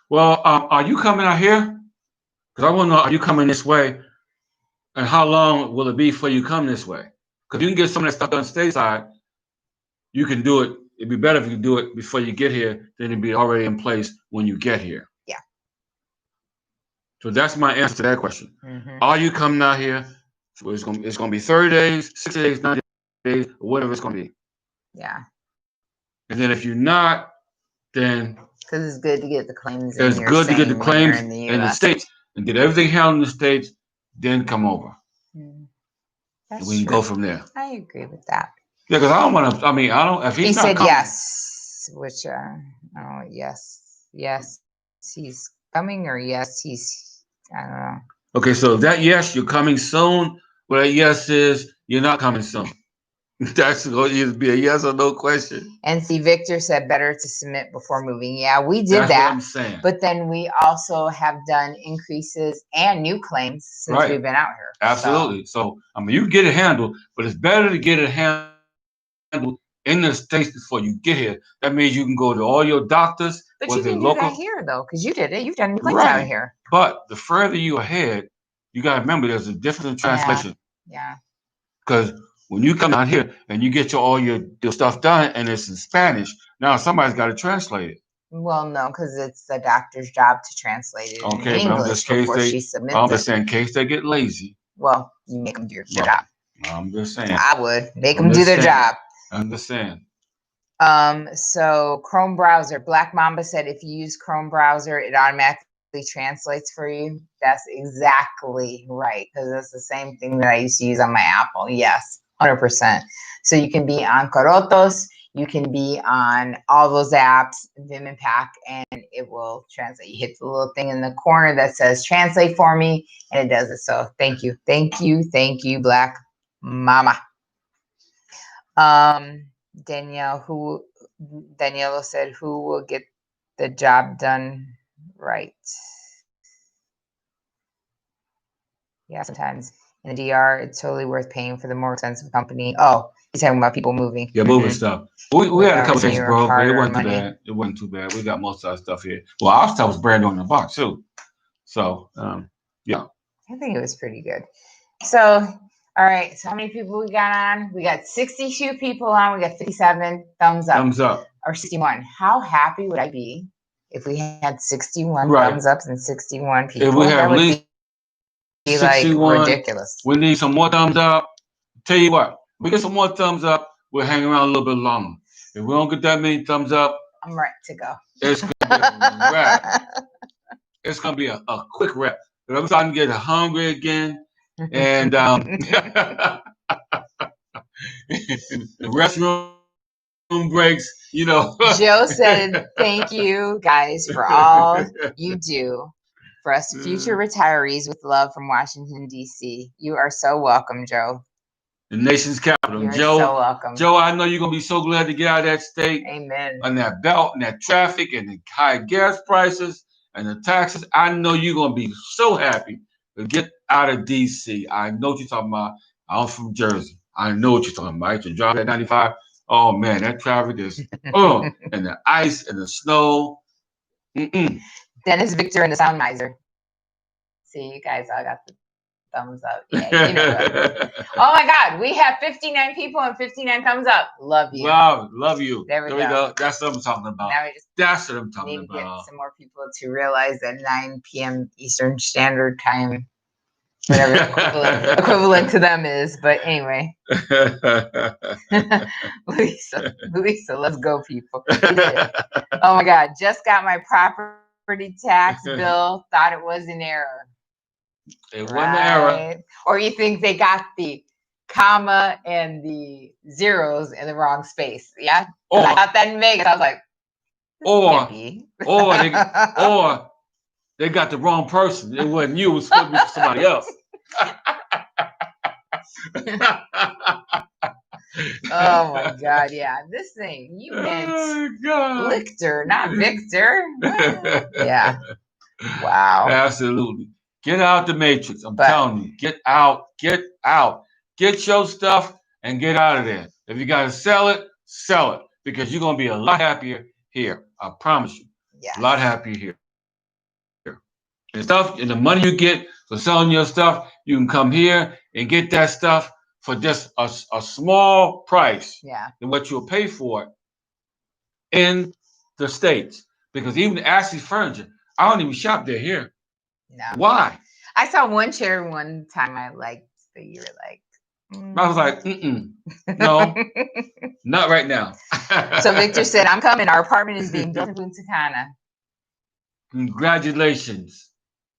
Well, are you coming out here? Because I want to know, are you coming this way? And how long will it be before you come this way? Because you can get some of that stuff done stateside. You can do it. It'd be better if you do it before you get here than it'd be already in place when you get here. Yeah. So that's my answer to that question. Are you coming out here? So it's gonna be 30 days, 60 days, 90 days, or whatever it's gonna be. Yeah. And then if you're not, then because it's good to get the claims. It's good to get the claims in the States and get everything handled in the States, then come over. That's and we can go from there. I agree with that. Yeah, because I don't want to. I mean, I don't. If he's he not said coming, yes, which yes, he's coming, or yes, he's. I don't know. Okay, so that yes, you're coming soon. Well, that yes is you're not coming soon. That's going to either be a yes or no question. And see, Victor said better to submit before moving. Yeah, we did That's that. What I'm saying. But then we also have done increases and new claims since we've been out here. Absolutely. So I mean, you get it handled, but it's better to get it handled in the States before you get here. That means you can go to all your doctors. But you can do that here, though, because you did it. You've done new claims out here. But the further you ahead, you got to remember there's a difference in translation. Yeah. Because when you come out here and you get all your stuff done and it's in Spanish, now somebody's got to translate it. Well, no, because it's the doctor's job to translate it in English before she submits it. I'm just saying, in case they get lazy. Well, you make them do their job. I'm just saying. I would make them do their job. I understand. So Chrome browser, Black Mamba said if you use Chrome browser, it automatically translates for you. That's exactly right, because that's the same thing that I used to use on my Apple. Yes, 100%. So you can be on Corotos, you can be on all those apps, Vim and Pack, and it will translate. You hit the little thing in the corner that says translate for me, and it does it. So thank you, Black Mama. Danielle said, who will get the job done right? Yeah, sometimes in the DR, it's totally worth paying for the more expensive company. Oh, he's talking about people moving. Yeah, moving stuff. We had a couple things, bro, but it wasn't too bad. It wasn't too bad. We got most of our stuff here. Well, our stuff was brand new in the box, too. So, yeah. I think it was pretty good. So, all right. So how many people we got on? We got 62 people on. We got 57 thumbs up. Thumbs up. Or 61. How happy would I be if we had 61 thumbs ups and 61 people? If we had at least be like ridiculous. We need some more thumbs up. Tell you what, we get some more thumbs up, we'll hang around a little bit longer. If we don't get that many thumbs up, I'm ready to go. It's gonna be a wrap. It's gonna be a quick wrap. But I'm starting to get hungry again. And the restroom breaks, Joe said, thank you guys for all you do for us future retirees with love from Washington, D.C. You are so welcome, Joe. The nation's capital. You're so welcome. Joe, I know you're going to be so glad to get out of that state. Amen. And that belt and that traffic and the high gas prices and the taxes. I know you're going to be so happy to get out of D.C. I know what you're talking about. I'm from Jersey. I know what you're talking about. You drive that 95. Oh, man, that traffic is, and the ice and the snow. Dennis, Victor, and the Sound Miser. See, you guys all got the thumbs up. Yeah, you know. Oh, my God. We have 59 people and 59 thumbs up. Love you. Love you. There we go. That's what I'm talking about. That's what I'm talking about. Need to get some more people to realize that 9 p.m. Eastern Standard Time, whatever equivalent to them is. But anyway. Lisa, let's go, people. Oh, my God. Just got my property tax bill. Thought it was an error. It wasn't an error. Or you think they got the comma and the zeros in the wrong space? Yeah. I got that in Vegas. I was like, or they got the wrong person. It wasn't you. It was supposed to be somebody else. Oh my God! Yeah, this thing you meant Lichter, not Victor. Yeah. Wow. Absolutely. Get out the matrix. I'm telling you. Get out. Get your stuff and get out of there. If you got to sell it, because you're going to be a lot happier here. I promise you. Yeah. A lot happier here. And the money you get for selling your stuff, you can come here and get that stuff for just a small price Yeah. than what you'll pay for it in the States. Because even Ashley's Furniture, I don't even shop there here. No. Why? I saw one chair one time I liked, but you were like, I was like, no, not right now. So Victor said, I'm coming. Our apartment is being built in Punta Cana. Congratulations.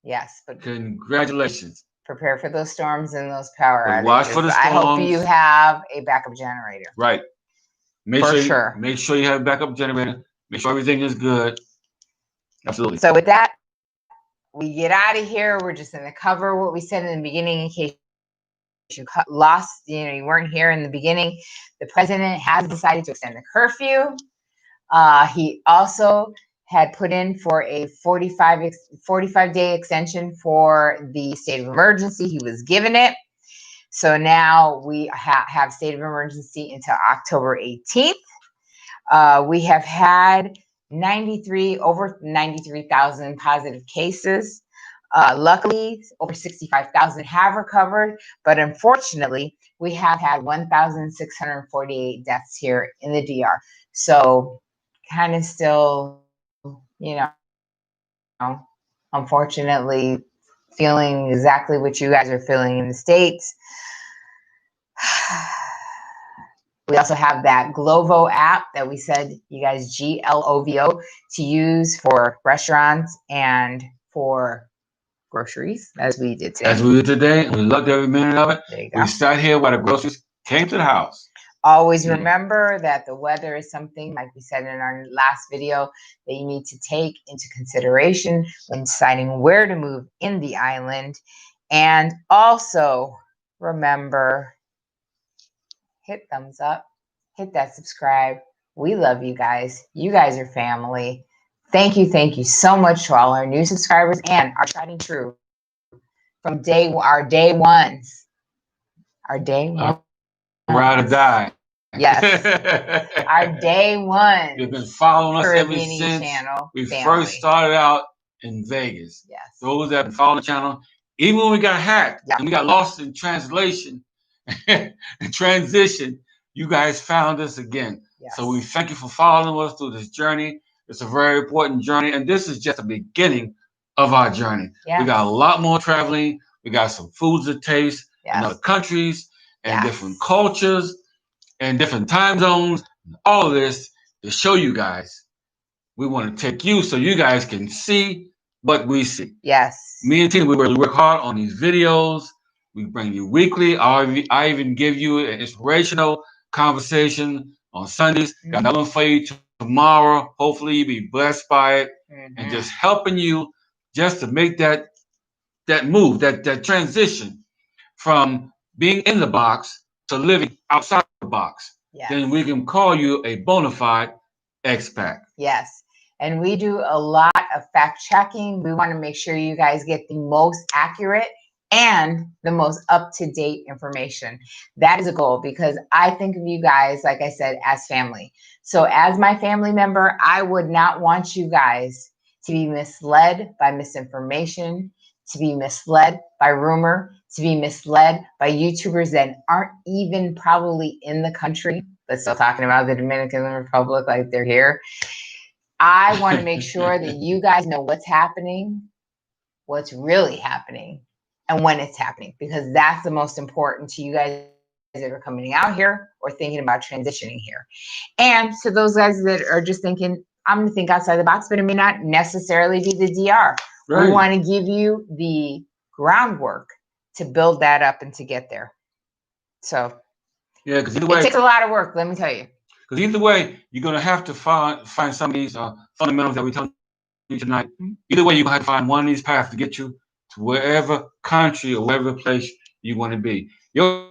Yes, but congratulations. Prepare for those storms and those power outages. Watch for the storms. I hope you have a backup generator. Right. Make sure you have a backup generator. Make sure everything is good. Absolutely. So with that, we get out of here. We're just going to cover what we said in the beginning in case you lost, you weren't here in the beginning. The president has decided to extend the curfew. He also had put in for a 45-day extension for the state of emergency. He was given it. So now we have state of emergency until October 18th. We have had over 93,000 positive cases. Luckily, over 65,000 have recovered, but unfortunately, we have had 1,648 deaths here in the DR. So kind of still, unfortunately, feeling exactly what you guys are feeling in the States. We also have that Glovo app that we said, you guys, GLOVO, to use for restaurants and for groceries, as we did today. We loved every minute of it. There you go. We sat here while the groceries came to the house. Always remember that the weather is something, like we said in our last video, that you need to take into consideration when deciding where to move in the island. And also remember, hit thumbs up, hit that subscribe. We love you guys. You guys are family. Thank you so much to all our new subscribers and our tried and true from our day ones. Ride or die. Yes. Our day one. You've been following us ever Caribbean since channel we family. first started out in Vegas. Yes. Those that have been following the channel, even when we got hacked and we got lost in translation and transition, you guys found us again. Yes. So we thank you for following us through this journey. It's a very important journey, and this is just the beginning of our journey. Yes. We got a lot more traveling. We got some foods to taste in other countries and different cultures and different time zones. All of this to show you guys. We want to take you so you guys can see what we see. Yes. Me and Tina, we really work hard on these videos. We bring you weekly. I even give you an inspirational conversation on Sundays. Got another one for you tomorrow. Hopefully you'll be blessed by it. And just helping you just to make that move, that transition from being in the box to living outside the box. Yes. Then we can call you a bona fide expat. Yes. And we do a lot of fact checking. We want to make sure you guys get the most accurate and the most up-to-date information. That is a goal because I think of you guys, like I said, as family. So as my family member, I would not want you guys to be misled by misinformation, to be misled by rumor, to be misled by YouTubers that aren't even probably in the country, but still talking about the Dominican Republic like they're here. I want to make sure that you guys know what's happening, what's really happening, and when it's happening, because that's the most important to you guys that are coming out here or thinking about transitioning here. And to those guys that are just thinking, I'm going to think outside the box, but it may not necessarily be the DR. Right. We want to give you the groundwork to build that up and to get there. So yeah, because either way, it takes a lot of work, let me tell you. Because either way, you're going to have to find some of these fundamentals that we tell you tonight. Either way, you're going to have to find one of these paths to get you to wherever country or wherever place you want to be. Your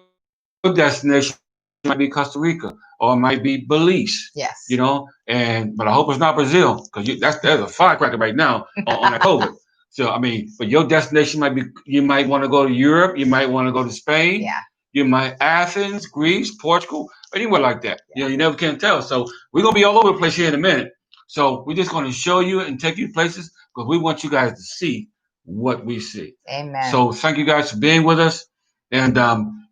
destination might be Costa Rica or it might be Belize. Yes. But I hope it's not Brazil because there's a firecracker right now on that COVID. So, but your destination might be, you might want to go to Europe. You might want to go to Spain. Yeah. You might Athens, Greece, Portugal, anywhere like that. Yeah. You never can tell. So we're going to be all over the place here in a minute. So we're just going to show you and take you places because we want you guys to see what we see. Amen. So thank you guys for being with us. And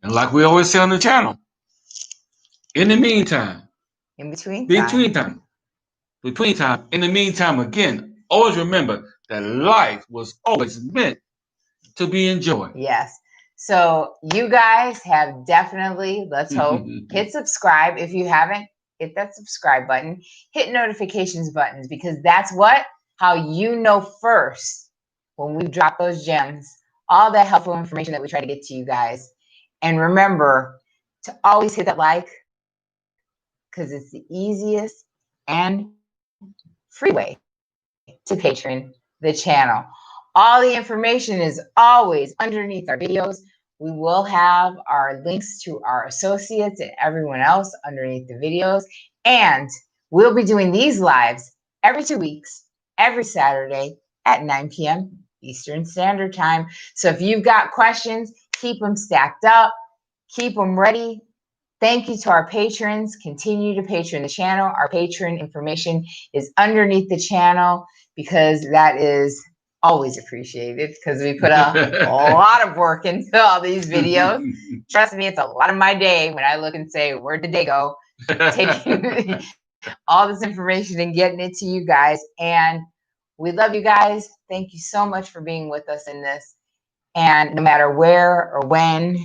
like we always say on the channel, in the meantime, In between time, in the meantime, again, always remember that life was always meant to be enjoyed. Yes. So you guys have definitely, let's hope, hit subscribe. If you haven't, hit that subscribe button. Hit notifications buttons, because that's how you know first when we drop those gems, all that helpful information that we try to get to you guys. And remember to always hit that like, because it's the easiest and free way to patron the channel. All the information is always underneath our videos. We will have our links to our associates and everyone else underneath the videos. And we'll be doing these lives every 2 weeks, every Saturday at 9 p.m. Eastern Standard Time. So if you've got questions, keep them stacked up, keep them ready. Thank you to our patrons. Continue to patron the channel. Our patron information is underneath the channel, because that is always appreciated, because we put a lot of work into all these videos. Trust me, it's a lot of my day when I look and say, where did they go? Taking all this information and getting it to you guys. And we love you guys. Thank you so much for being with us in this. And no matter where or when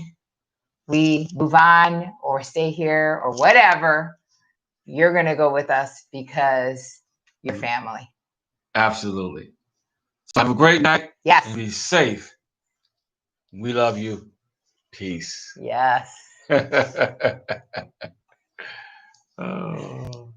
we move on or stay here or whatever, you're going to go with us because you're family. Absolutely. So have a great night. Yes. And be safe. We love you. Peace. Yes. Oh.